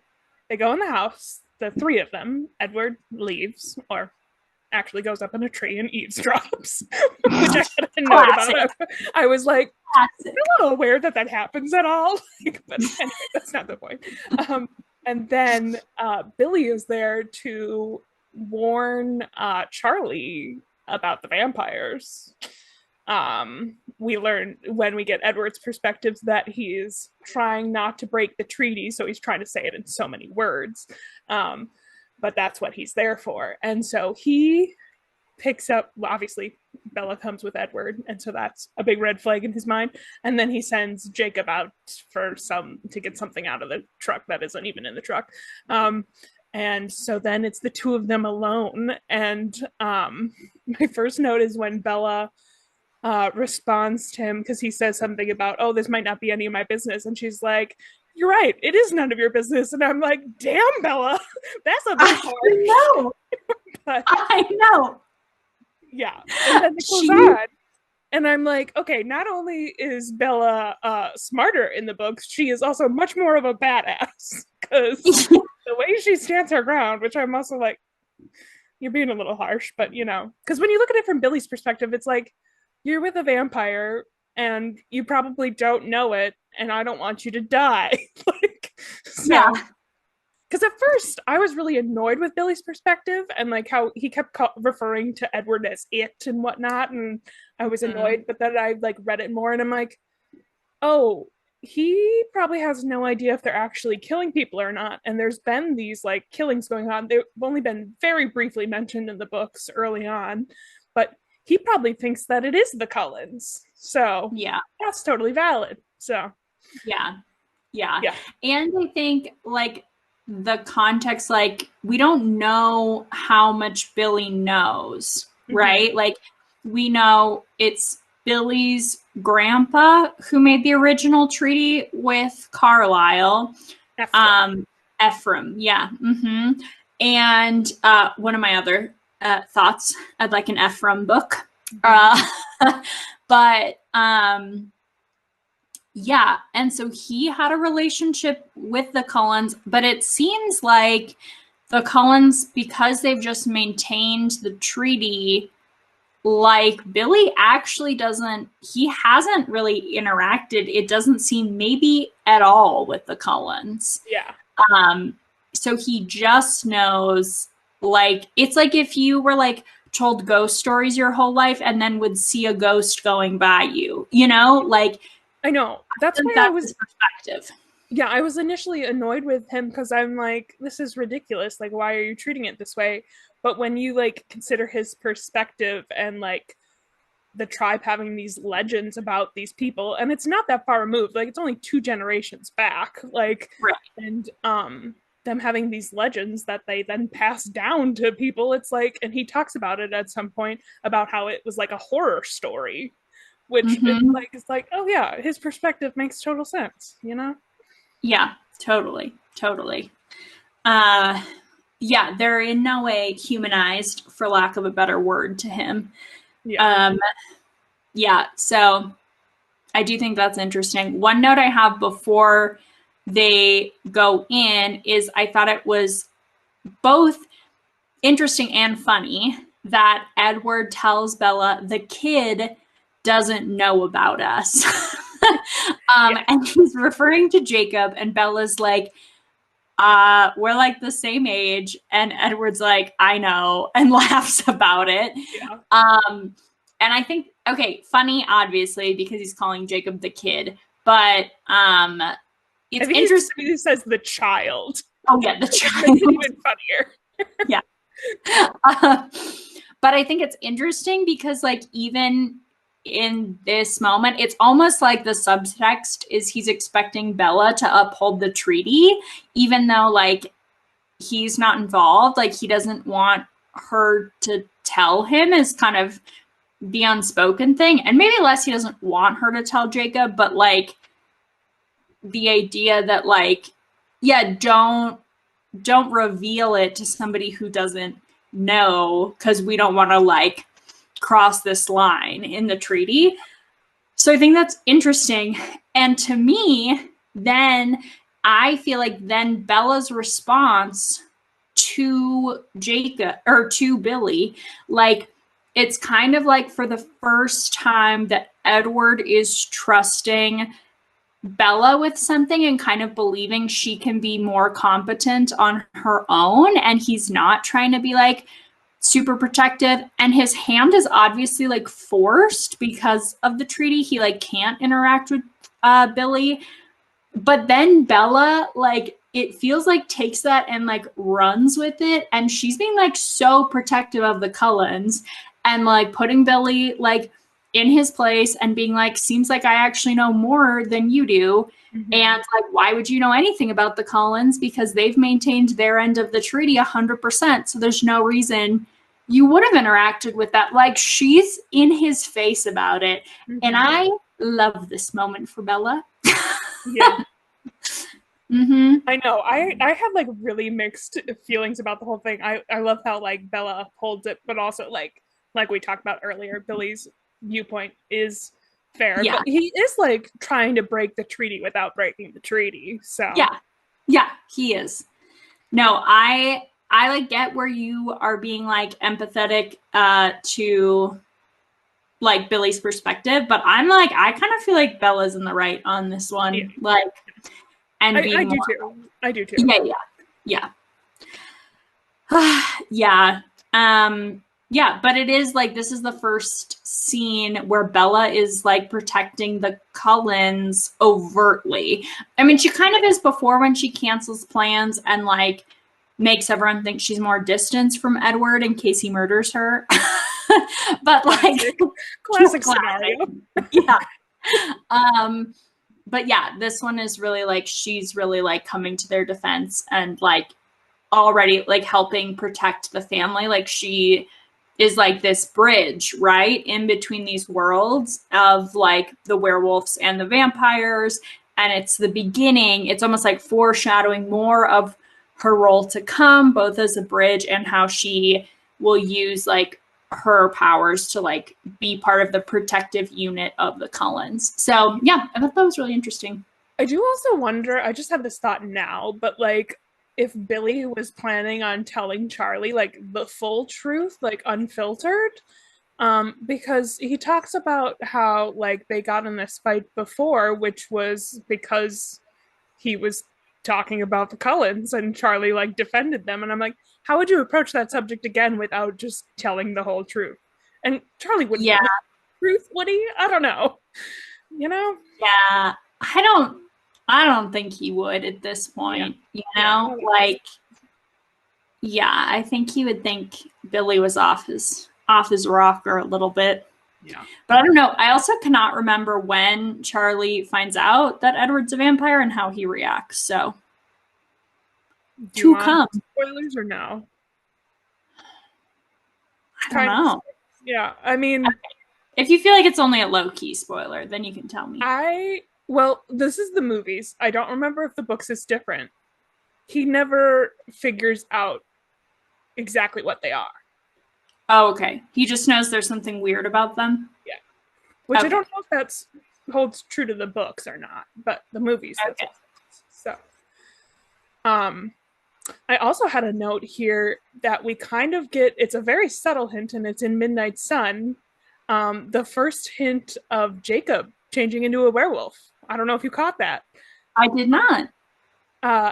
they go in the house, the three of them. Edward leaves, or actually goes up in a tree and eavesdrops, which I had a note about. Classic. I was like, Classic. a little aware that that happens at all. Like, but anyway, that's not the point. And then Billy is there to warn Charlie about the vampires. We learn when we get Edward's perspective that he's trying not to break the treaty, so he's trying to say it in so many words. Um, but that's what he's there for. And so he picks up, well, obviously Bella comes with Edward, and so that's a big red flag in his mind. And then he sends Jacob out for to get something out of the truck that isn't even in the truck. And so then it's the two of them alone. And my first note is when Bella responds to him because he says something about, oh, this might not be any of my business. And she's like, you're right, it is none of your business. And I'm like, damn, Bella, that's a bit hard. I know. But, I know. yeah. And then it goes on. And I'm like, okay, not only is Bella smarter in the books, she is also much more of a badass. Because the way she stands her ground, which I'm also like, you're being a little harsh, but you know, because when you look at it from Billy's perspective, it's like, you're with a vampire and you probably don't know it, and I don't want you to die. Like, so. Yeah. Because at first I was really annoyed with Billy's perspective and like how he kept referring to Edward as it and whatnot, and I was annoyed. But then I like read it more, and I'm like, oh, he probably has no idea if they're actually killing people or not. And there's been these like killings going on. They've only been very briefly mentioned in the books early on, but he probably thinks that it is the Cullens. So yeah, that's totally valid. So yeah. And I think like the context, like we don't know how much Billy knows, right? Mm-hmm. Like we know it's Billy's grandpa who made the original treaty with Carlisle. Ephraim, yeah. Mm-hmm. And one of my other thoughts, I'd like an Ephraim book. But yeah, and so he had a relationship with the Cullens, but it seems like the Cullens, because they've just maintained the treaty, like Billy actually he hasn't really interacted, it doesn't seem maybe at all with the Cullens. Yeah. So he just knows, like, it's like if you were like told ghost stories your whole life and then would see a ghost going by you, you know, like, I know. That's why I was perspective. Yeah, I was initially annoyed with him because I'm like, this is ridiculous. Like, why are you treating it this way? But when you like consider his perspective and like the tribe having these legends about these people, and it's not that far removed, like it's only 2 generations back, like, right. And them having these legends that they then pass down to people, it's like, and he talks about it at some point about how it was like a horror story, which is like, it's like, oh yeah, his perspective makes total sense, you know? Yeah, totally. Yeah, they're in no way humanized, for lack of a better word, to him. Yeah. Yeah, so I do think that's interesting. One note I have before they go in is I thought it was both interesting and funny that Edward tells Bella the kid doesn't know about us. And he's referring to Jacob, and Bella's like, we're like the same age, and Edward's like, I know, and laughs about it. Yeah. And I think, okay, funny, obviously, because he's calling Jacob the kid, but it's interesting. He says the child. Oh yeah, the child. Even funnier. Yeah. But I think it's interesting because like even in this moment, it's almost like the subtext is he's expecting Bella to uphold the treaty, even though like he's not involved. Like he doesn't want her to tell him, is kind of the unspoken thing. And maybe Leslie doesn't want her to tell Jacob, but like the idea that like, yeah, don't reveal it to somebody who doesn't know, because we don't want to like cross this line in the treaty. So I think that's interesting. And to me, then I feel like then Bella's response to Jacob or to Billy, like it's kind of like for the first time that Edward is trusting Bella with something and kind of believing she can be more competent on her own, and he's not trying to be like super protective. And his hand is obviously like forced because of the treaty. He like can't interact with Billy. But then Bella, like, it feels like takes that and like runs with it, and she's being like so protective of the Cullens and like putting Billy like in his place and being like, seems like I actually know more than you do. Mm-hmm. And like, why would you know anything about the Cullens? Because they've maintained their end of the treaty 100%. So there's no reason you would have interacted with that. Like, she's in his face about it. Mm-hmm. And I love this moment for Bella. Yeah. Mm-hmm. I know. I had like really mixed feelings about the whole thing. I love how like Bella upholds it, but also like we talked about earlier, Billy's viewpoint is fair, but he is like trying to break the treaty without breaking the treaty. So yeah, he is. No, I like get where you are being like empathetic to like Billy's perspective, but I'm like, I kind of feel like Bella's in the right on this one. Yeah. Like, and I do too. I do too. Yeah. Yeah. Yeah, but it is like, this is the first scene where Bella is like protecting the Cullens overtly. I mean, she kind of is before when she cancels plans and like makes everyone think she's more distant from Edward in case he murders her. But like classic scenario. Yeah. But yeah, this one is really like, she's really like coming to their defense and like already like helping protect the family. Like, she is like this bridge, right, in between these worlds of like the werewolves and the vampires. And it's the beginning. It's almost like foreshadowing more of her role to come, both as a bridge and how she will use like her powers to like be part of the protective unit of the Cullens. So yeah, I thought that was really interesting. I do also wonder, I just have this thought now, but like if Billy was planning on telling Charlie like the full truth, like unfiltered, because he talks about how like they got in this fight before, which was because he was talking about the Cullens and Charlie like defended them, and I'm like, how would you approach that subject again without just telling the whole truth? And Charlie wouldn't know the truth, would he? I don't know. You know? Yeah, I don't think he would at this point. You know, like, yeah, I think he would think Billy was off his rocker a little bit. Yeah. But I don't know. I also cannot remember when Charlie finds out that Edward's a vampire and how he reacts. So, to come. Spoilers or no? I don't know. Yeah, I mean, okay. If you feel like it's only a low-key spoiler, then you can tell me. Well, this is the movies. I don't remember if the books is different. He never figures out exactly what they are. Oh, okay. He just knows there's something weird about them? Yeah. Which I don't know if that's holds true to the books or not, but the movies. Okay. So, I also had a note here that we kind of get, it's a very subtle hint, and it's in Midnight Sun, the first hint of Jacob changing into a werewolf. I don't know if you caught that. I did not.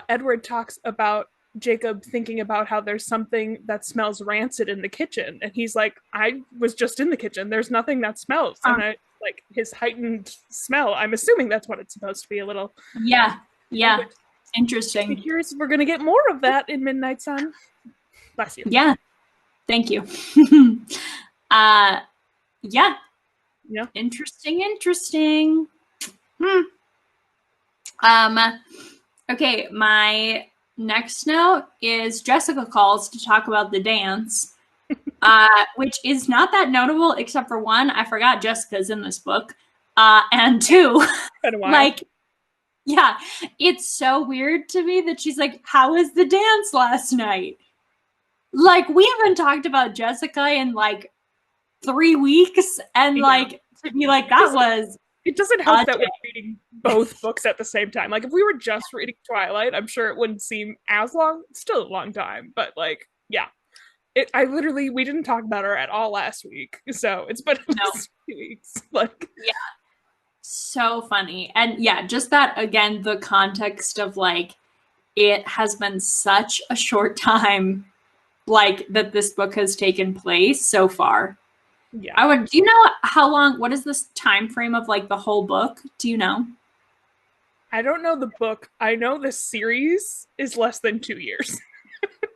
Edward talks about Jacob thinking about how there's something that smells rancid in the kitchen, and he's like, I was just in the kitchen, there's nothing that smells. And I like his heightened smell, I'm assuming that's what it's supposed to be, a little. Yeah Interesting. I'm curious if we're gonna get more of that in Midnight Sun. Bless you. Yeah, thank you. Yeah interesting. Okay, my next note is Jessica calls to talk about the dance. which is not that notable, except for one, I forgot Jessica's in this book. And two, Been a while. like, yeah, it's so weird to me that she's like, how was the dance last night? Like, we haven't talked about Jessica in like 3 weeks, and like to be like, that was it doesn't help that we're reading both books at the same time. Like, if we were just reading Twilight, I'm sure it wouldn't seem as long. It's still a long time, but like, yeah. We didn't talk about her at all last week, so it's been no. 2 weeks. Like, yeah, so funny. And yeah, just that again, the context of like, it has been such a short time, like that this book has taken place so far. Yeah. Do you know how long, what is this time frame of like the whole book? Do you know? I don't know the book. I know the series is less than 2 years.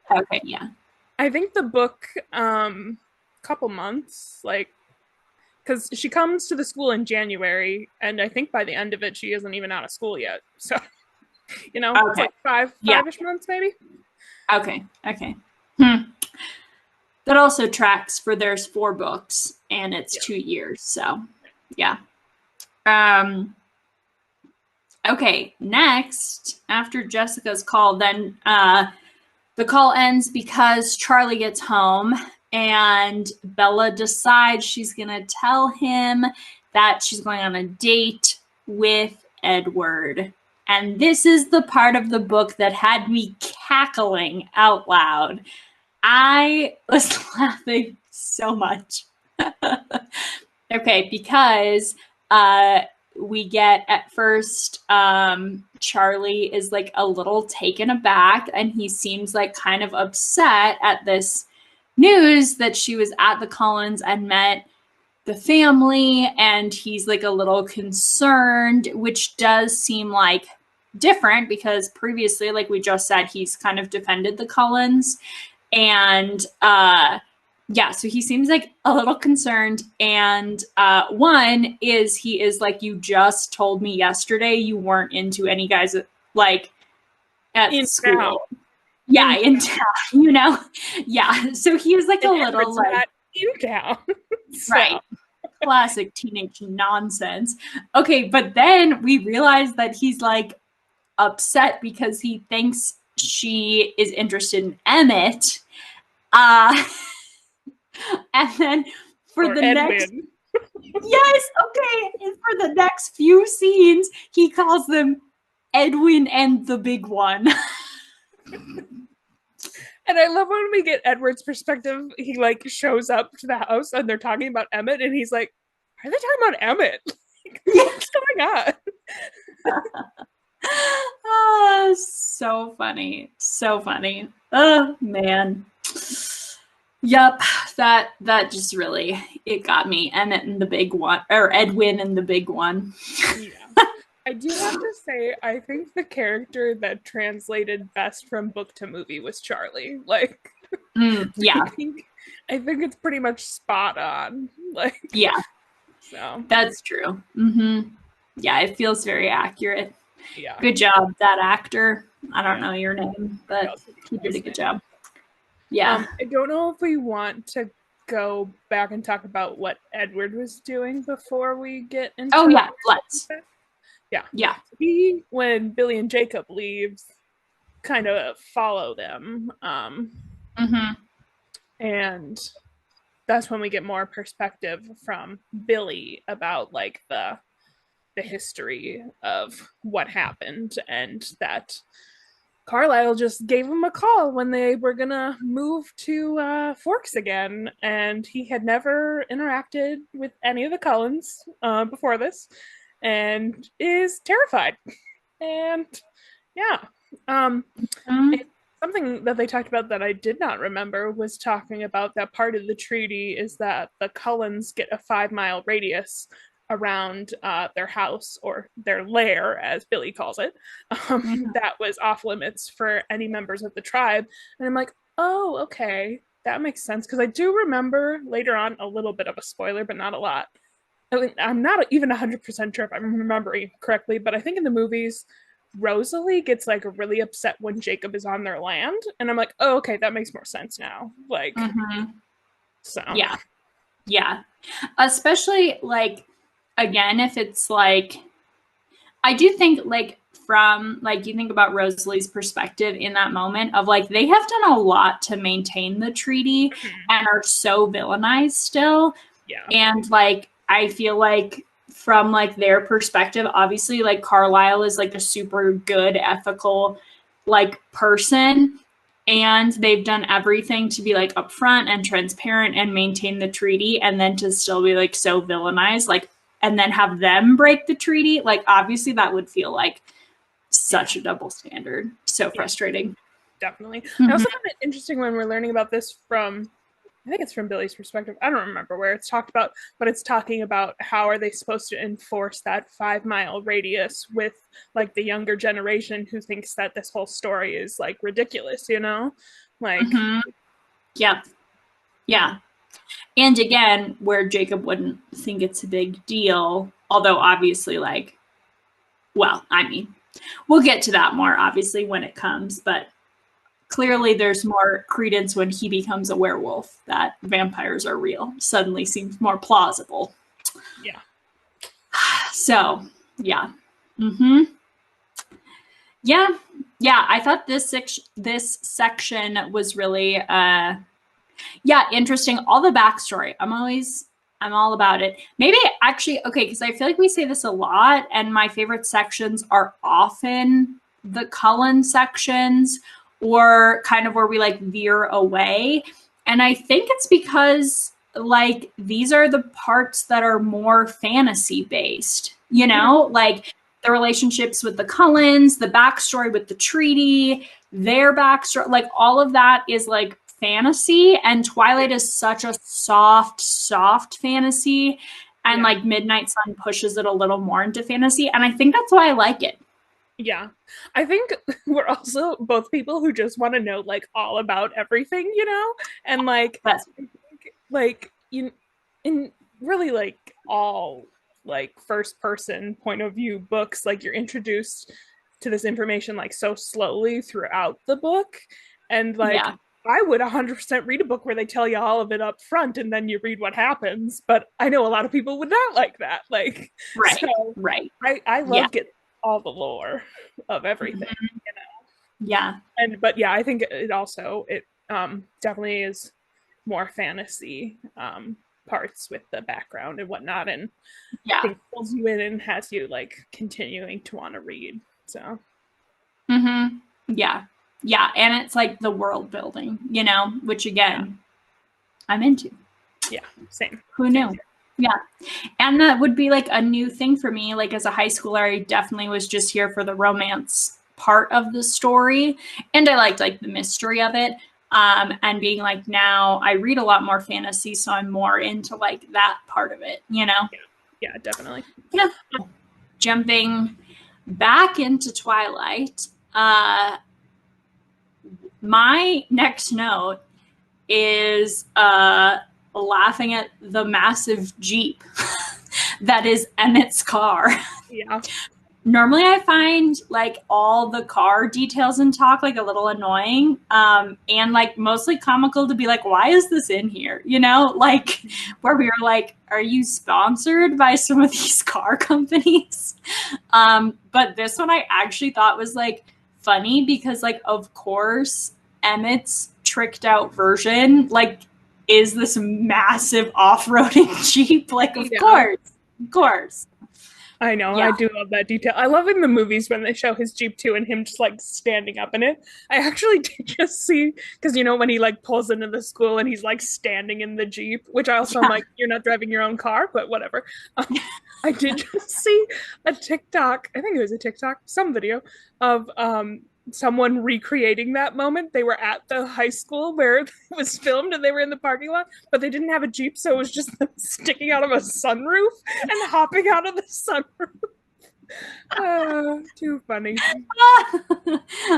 Okay, yeah. I think the book, couple months, like, because she comes to the school in January, and I think by the end of it, she isn't even out of school yet. So, it's like five-ish months, maybe. Okay. That also tracks for there's 4 books and it's 2 years. So, yeah. Okay, next, after Jessica's call, then the call ends because Charlie gets home and Bella decides she's going to tell him that she's going on a date with Edward. And this is the part of the book that had me cackling out loud. I was laughing so much. Okay, because we get at first Charlie is like a little taken aback and he seems like kind of upset at this news that she was at the Cullens and met the family, and he's like a little concerned, which does seem like different because previously, like we just said, he's kind of defended the Cullens. And so he seems like a little concerned. And one is he is like, you just told me yesterday you weren't into any guys like at in school. Town. Yeah, in town, Yeah. So he was like a little like in town. So. Right. Classic teenage nonsense. Okay, but then we realize that he's like upset because he thinks she is interested in Emmett. And then for the next yes, okay. And for the next few scenes, he calls them Edwin and the big one. And I love when we get Edward's perspective. He like shows up to the house and they're talking about Emmett, and he's like, "Are they talking about Emmett? What's going on?" Oh, so funny, so funny. Oh man. Yep, that just really, it got me. Emmett and the big one, or Edwin and the big one. Yeah. I do have to say, I think the character that translated best from book to movie was Charlie. Like, yeah, I think it's pretty much spot on. Like, yeah, so that's true. Mm-hmm. Yeah, it feels very accurate. Yeah, good job, that actor. I don't know your name, but he did a good job. Yeah, I don't know if we want to go back and talk about what Edward was doing before we get into. Oh yeah, let's. Yeah. He, when Billy and Jacob leaves, kind of follow them. And that's when we get more perspective from Billy about like the history of what happened, and that Carlisle just gave him a call when they were gonna move to Forks again, and he had never interacted with any of the Cullens before this, and is terrified. And something that they talked about that I did not remember was talking about that part of the treaty is that the Cullens get a 5-mile radius around their house, or their lair, as Billy calls it, that was off limits for any members of the tribe. And I'm like, oh, okay, that makes sense. Because I do remember later on a little bit of a spoiler, but not a lot. I mean, I'm not even 100% sure if I'm remembering correctly, but I think in the movies, Rosalie gets like really upset when Jacob is on their land. And I'm like, oh, okay, that makes more sense now. Like, So Yeah. Yeah. Especially like, again, if it's like, I do think like from like you think about Rosalie's perspective in that moment of like they have done a lot to maintain the treaty and are so villainized still. yeah, And like I feel like from like their perspective, obviously like Carlisle is like a super good ethical like person, and they've done everything to be like upfront and transparent and maintain the treaty, and then to still be like so villainized, like, and then have them break the treaty, like obviously that would feel like yeah, such a double standard, so yeah, frustrating. definitely. I Mm-hmm. also find it interesting when we're learning about this from, I think it's from Billy's perspective. I don't remember where it's talked about, but it's talking about how are they supposed to enforce that 5 mile radius with like the younger generation who thinks that this whole story is like ridiculous, you know? Like, Mm-hmm. Yeah. Yeah. And again, where Jacob wouldn't think it's a big deal, although obviously, like, well, I mean, we'll get to that more obviously when it comes, but yeah, clearly there's more credence when he becomes a werewolf that vampires are real. Suddenly seems more plausible. yeah, So, yeah. Mm-hmm. Yeah. Yeah. I thought this section was really yeah, interesting. All the backstory. I'm all about it. Maybe actually, okay, because I feel like we say this a lot, and my favorite sections are often the Cullen sections or kind of where we like veer away. And I think it's because like these are the parts that are more fantasy based, you know, like the relationships with the Cullens, the backstory with the treaty, their backstory, like all of that is like fantasy, and Twilight is such a soft fantasy, and yeah. like Midnight Sun pushes it a little more into fantasy, and I think that's why I like it. Yeah. I think we're also both people who just want to know like all about everything, you know? And That's like you in really like all like first person point of view books, like you're introduced to this information like so slowly throughout the book. And like yeah, I would 100% read a book where they tell you all of it up front and then you read what happens, but I know a lot of people would not like that. Like right, so right, I yeah, love getting all the lore of everything, mhm, you know. yeah, And but yeah, I think it also it definitely is more fantasy parts with the background and whatnot, and I yeah, think pulls you in and has you like continuing to want to read. So mm-hmm, yeah, yeah, and it's like the world building, you know, which yeah, again I'm into. yeah, same, Who same knew? here. Yeah. And that would be like a new thing for me. Like as a high schooler, I definitely was just here for the romance part of the story. And I liked like the mystery of it. And being like now I read a lot more fantasy, so I'm more into like that part of it, you know? Yeah, yeah, definitely. Yeah. Jumping back into Twilight, my next note is laughing at the massive Jeep that is Emmett's car. Yeah, Normally, I find like all the car details and talk like a little annoying, and like mostly comical to be like, why is this in here? You know, like where we were like, are you sponsored by some of these car companies? But this one I actually thought was like funny because like of course Emmett's tricked out version like is this massive off-roading Jeep. Like yeah. of course, I know. yeah. I do love that detail. I love in the movies when they show his Jeep too and him just like standing up in it. I actually did just see because you know when he like pulls into the school and he's like standing in the Jeep, which I also am Yeah. like, you're not driving your own car, but whatever. I did just see a TikTok, I think it was a TikTok, some video of someone recreating that moment. They were at the high school where it was filmed and they were in the parking lot, but they didn't have a Jeep, so it was just them sticking out of a sunroof and hopping out of the sunroof. Too funny.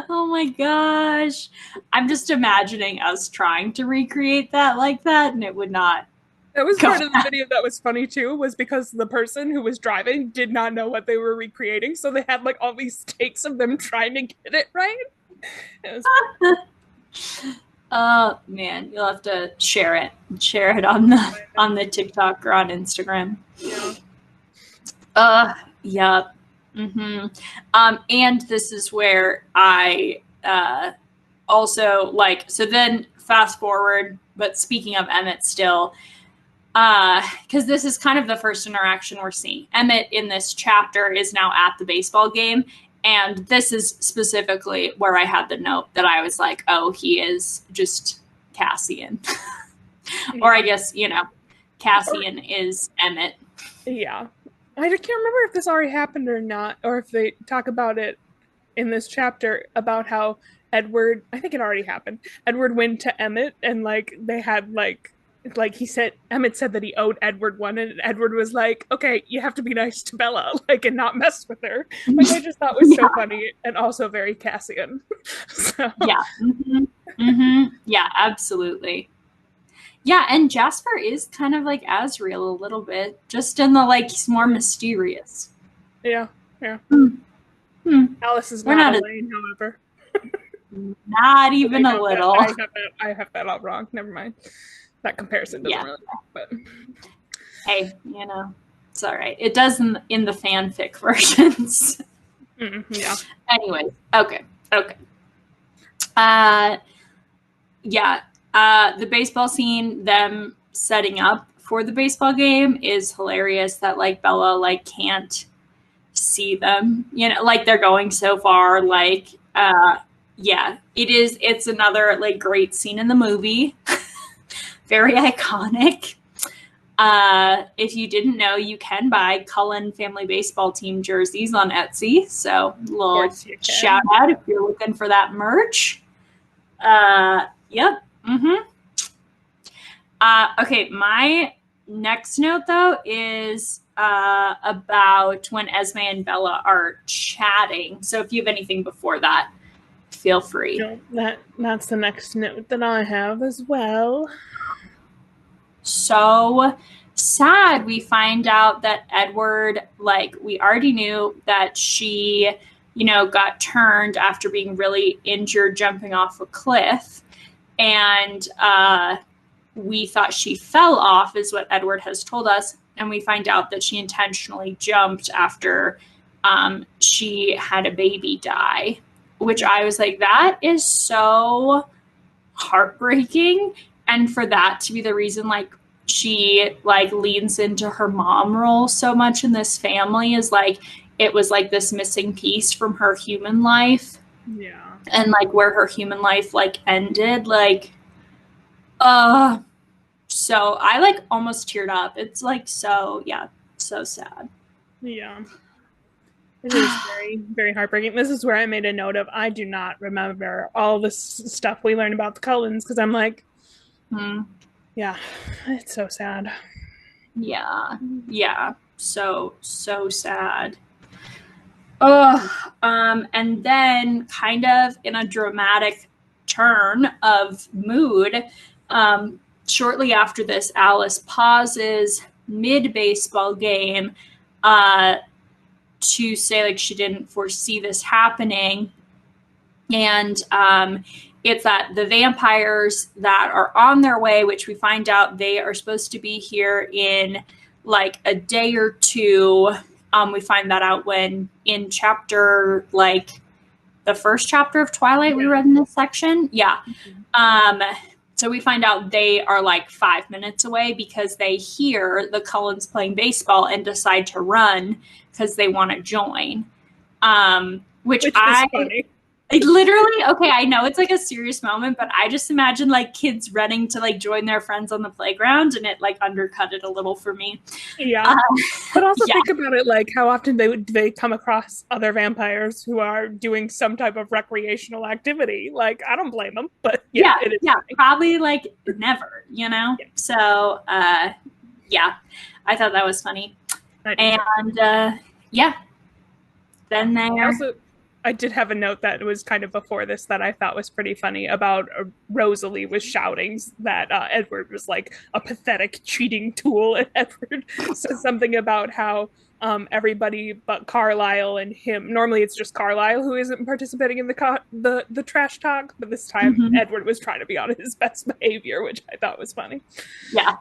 Oh my gosh. I'm just imagining us trying to recreate that like that, and it would not That was go. part of the video that was funny too, was because the person who was driving did not know what they were recreating, so they had like all these takes of them trying to get it right. It was Oh man, you'll have to share it. Share it on the TikTok or on Instagram. Yeah. Yeah. Mm-hmm. And this is where I also like. So then fast forward, but speaking of Emmett, still, because this is kind of the first interaction we're seeing. Emmett in this chapter is now at the baseball game. And this is specifically where I had the note that I was like, oh, he is just Cassian. Or I guess, Cassian is Emmett. Yeah. I can't remember if this already happened or not, or if they talk about it in this chapter about how Edward, I think it already happened. Edward went to Emmett and like they had like he said Emmett said that he owed Edward one and Edward was like, okay, you have to be nice to Bella, like and not mess with her. Which I just thought was Yeah. so funny and also very Cassian. So Yeah. Mm-hmm. Mm-hmm. Yeah, absolutely. Yeah, and Jasper is kind of like Asriel a little bit, just in the like he's more mysterious. yeah, yeah. Hmm. Hmm. Alice is We're not not Elaine, however. not even a little. I have that all wrong. Never mind. That comparison doesn't Yeah. really work, but Hey, it's all right. It does in the fanfic versions. yeah. Anyways, okay. Yeah. The baseball scene, them setting up for the baseball game is hilarious that like Bella like can't see them. Like they're going so far. Like, yeah, it's another like great scene in the movie. Very iconic. If you didn't know, you can buy Cullen Family Baseball Team jerseys on Etsy. So, little shout out if you're looking for that merch. Yep. Mm-hmm. Okay, my next note though is about when Esme and Bella are chatting. So, if you have anything before that, feel free. No, that's the next note that I have as well. So sad. We find out that Edward, like we already knew that she, got turned after being really injured jumping off a cliff. And we thought she fell off, is what Edward has told us. And we find out that she intentionally jumped after she had a baby die, which I was like, that is so heartbreaking. And for that to be the reason, like, she like leans into her mom role so much in this family is like it was like this missing piece from her human life. Yeah. And like where her human life like ended, like so I like almost teared up. It's like so sad. Yeah. It is very, very heartbreaking. This is where I made a note of I do not remember all this stuff we learned about the Cullens because I'm like, yeah, it's so sad. Yeah. So sad. And then kind of in a dramatic turn of mood, shortly after this, Alice pauses mid-baseball game to say like she didn't foresee this happening. And it's that the vampires that are on their way, which we find out they are supposed to be here in like a day or two. We find that out when in chapter, like the first chapter of Twilight we read in this section. Yeah. So we find out they are like 5 minutes away because they hear the Cullens playing baseball and decide to run because they want to join. Which is funny. Literally, okay, I know it's like a serious moment, but I just imagine like kids running to like join their friends on the playground, and it like undercut it a little for me. Yeah, but also think about it, like how often they come across other vampires who are doing some type of recreational activity. Like I don't blame them, but yeah, probably like never, So yeah, I thought that was funny, and then there. I did have a note that was kind of before this that I thought was pretty funny about Rosalie was shouting that Edward was like a pathetic cheating tool, and Edward says something about how everybody but Carlisle and him. Normally, it's just Carlisle who isn't participating in the trash talk, but this time Mhm. Edward was trying to be on his best behavior, which I thought was funny. Yeah,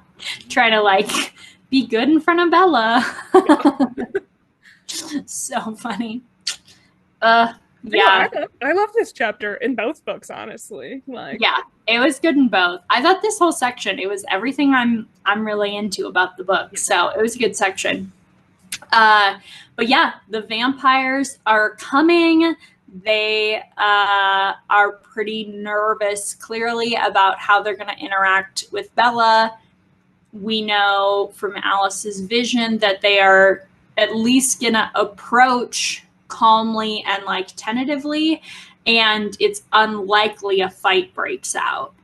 trying to like be good in front of Bella. So funny. Yeah. I love this chapter in both books, honestly. Like, Yeah, it was good in both. I thought this whole section, it was everything I'm really into about the book. So it was a good section. But yeah, the vampires are coming. They are pretty nervous, clearly, about how they're going to interact with Bella. We know from Alice's vision that they are at least going to approach calmly and like tentatively, and it's unlikely a fight breaks out.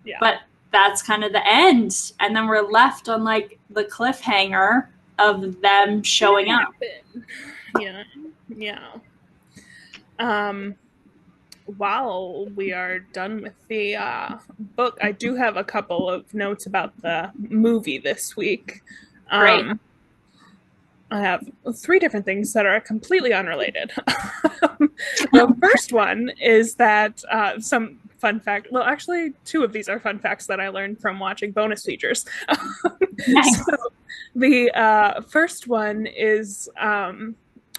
yeah. But that's kind of the end. And then we're left on like the cliffhanger of them showing up. Yeah. Yeah. While we are done with the book, I do have a couple of notes about the movie this week. Great. I have 3 different things that are completely unrelated. The first one is that some fun fact. Well, actually, 2 of these are fun facts that I learned from watching bonus features. Nice. So the first one is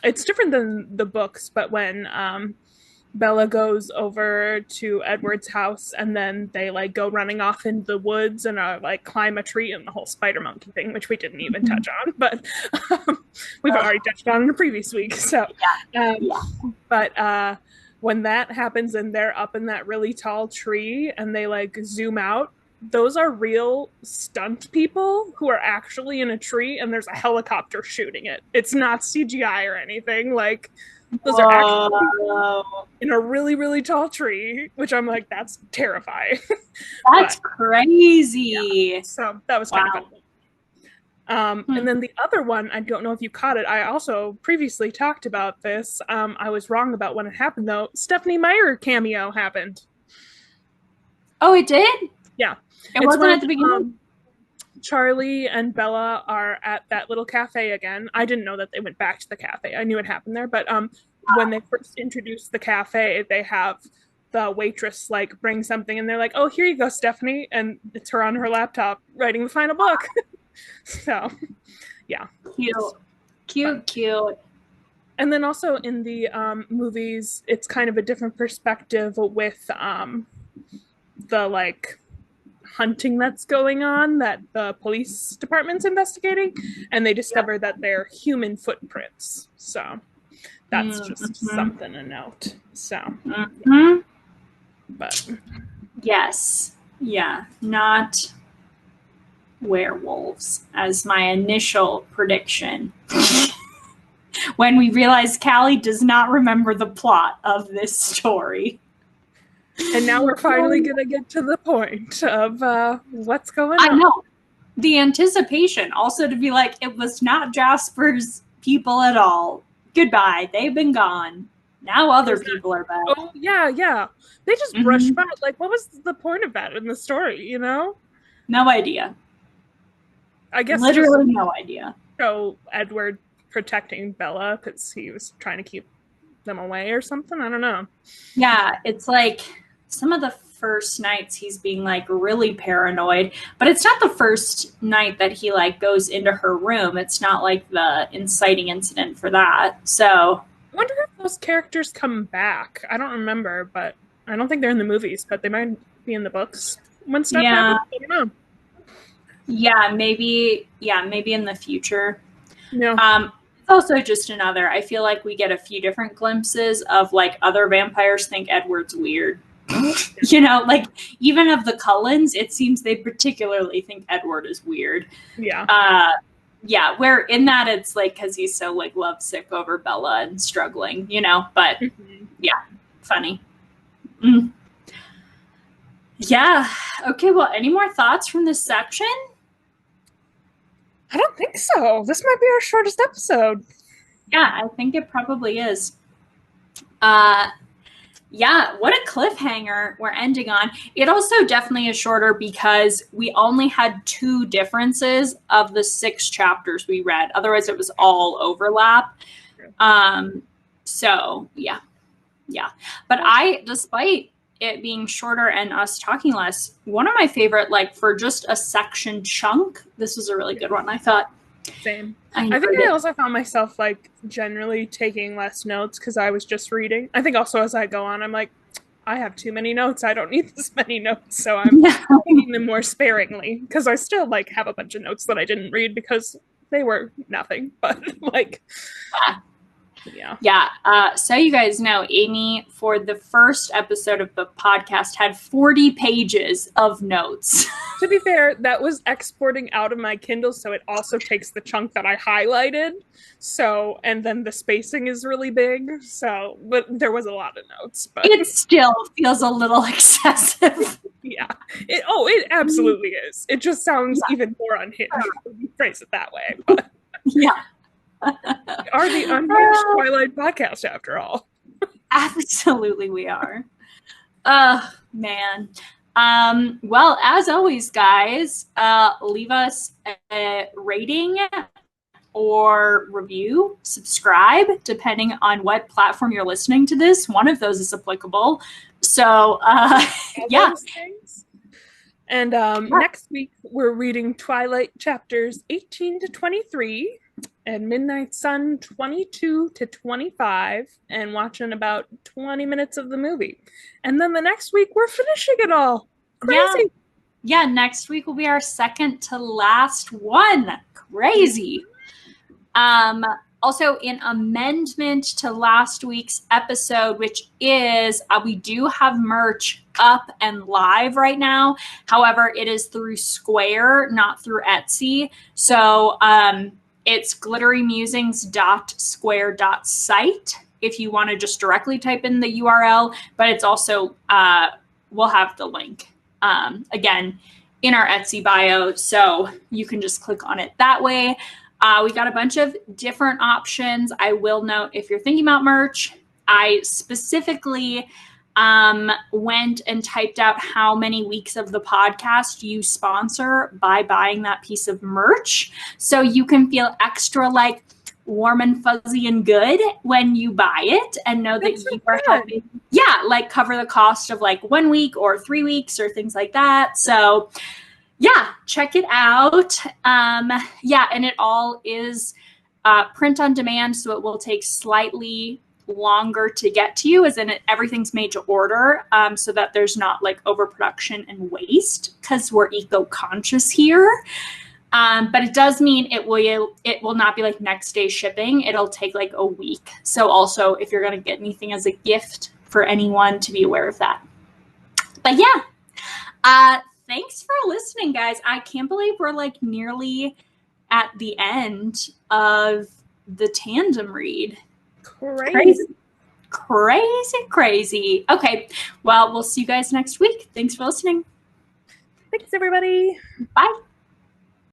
it's different than the books, but when Bella goes over to Edward's house and then they like go running off into the woods and like climb a tree and the whole spider monkey thing, which we didn't even touch on, but we've already touched on in the previous week. So, but when that happens and they're up in that really tall tree and they like zoom out, those are real stunt people who are actually in a tree and there's a helicopter shooting it. It's not CGI or anything. Like, those are actually in a really, really tall tree, which I'm like, that's terrifying. That's crazy. Yeah. So that was kind of fun. And then the other one, I don't know if you caught it. I also previously talked about this. I was wrong about when it happened, though. Stephanie Meyer cameo happened. Oh, it did? Yeah. It wasn't at the beginning? Charlie and Bella are at that little cafe again. I didn't know that they went back to the cafe. I knew it happened there, but when they first introduced the cafe, they have the waitress like bring something and they're like, "Oh, here you go, Stephanie," and it's her on her laptop writing the final book. So, yeah. Cute. And then also in the movies, it's kind of a different perspective with the like hunting that's going on that the police department's investigating, and they discover that they're human footprints. So that's just something to note. So, but yes, yeah, not werewolves as my initial prediction. When we realized Callie does not remember the plot of this story. And now we're finally going to get to the point of what's going on. I know. The anticipation also to be like, it was not Jasper's people at all. Goodbye. They've been gone. Now other people are back. Oh, yeah. They just brushed by. Like, what was the point of that in the story, you know? No idea. I guess literally no idea. So Edward protecting Bella because he was trying to keep them away or something. I don't know. Yeah, it's like some of the first nights he's being like really paranoid, but it's not the first night that he like goes into her room. It's not like the inciting incident for that. So I wonder if those characters come back. I don't remember, but I don't think they're in the movies, but they might be in the books when stuff happens. I don't know. Yeah, maybe in the future. Yeah. It's also just another, I feel like we get a few different glimpses of like other vampires think Edward's weird. You know, like even of the Cullens, it seems they particularly think Edward is weird. Yeah. Yeah, where in that it's like because he's so like lovesick over Bella and struggling, you know, but yeah, funny. Yeah. Okay, well, any more thoughts from this section? I don't think so. This might be our shortest episode. Yeah, I think it probably is. Yeah, what a cliffhanger we're ending on. It also definitely is shorter because we only had 2 differences of the 6 chapters we read. Otherwise, it was all overlap. So, yeah. But despite it being shorter and us talking less, one of my favorite, like for just a section chunk, this was a really good one, I thought. Same. I think I also found myself like generally taking less notes because I was just reading. I think also as I go on, I'm like, I have too many notes. I don't need this many notes. So I'm taking them more sparingly because I still like have a bunch of notes that I didn't read because they were nothing. But like, yeah. So you guys know, Amy, for the first episode of the podcast, had 40 pages of notes. To be fair, that was exporting out of my Kindle, so it also takes the chunk that I highlighted. So, and then the spacing is really big. So, but there was a lot of notes. But it still feels a little excessive. Yeah. It absolutely is. It just sounds even more unhinged when you phrase it that way. But yeah. We are the unhinged Twilight podcast, after all. Absolutely, we are. Man. Well, as always, guys, leave us a rating or review, subscribe, depending on what platform you're listening to this. One of those is applicable. So, yeah. And next week, we're reading Twilight chapters 18 to 23 and Midnight Sun 22 to 25 and watching about 20 minutes of the movie. And then the next week, we're finishing it all. Crazy. Yeah, next week will be our second to last one. Crazy. Also, in amendment to last week's episode, which is we do have merch up and live right now. However, it is through Square, not through Etsy. So it's glitterymusings.square.site if you want to just directly type in the URL. But it's also, we'll have the link, again, in our Etsy bio. So you can just click on it that way. We got a bunch of different options. I will note, if you're thinking about merch, I specifically went and typed out how many weeks of the podcast you sponsor by buying that piece of merch. So you can feel extra like warm and fuzzy and good when you buy it and know that you are helping. Yeah, like cover the cost of like 1 week or 3 weeks or things like that. So yeah, check it out. Yeah, and it all is print on demand, so it will take slightly longer to get to you, as in everything's made to order, so that there's not like overproduction and waste, because we're eco-conscious here. But it does mean it will not be like next day shipping. It'll take like a week. So also, if you're going to get anything as a gift for anyone, to be aware of that. But yeah, thanks for listening, guys. I can't believe we're like nearly at the end of the tandem read. Crazy. Okay, well, we'll see you guys next week. Thanks for listening. Thanks, everybody. Bye.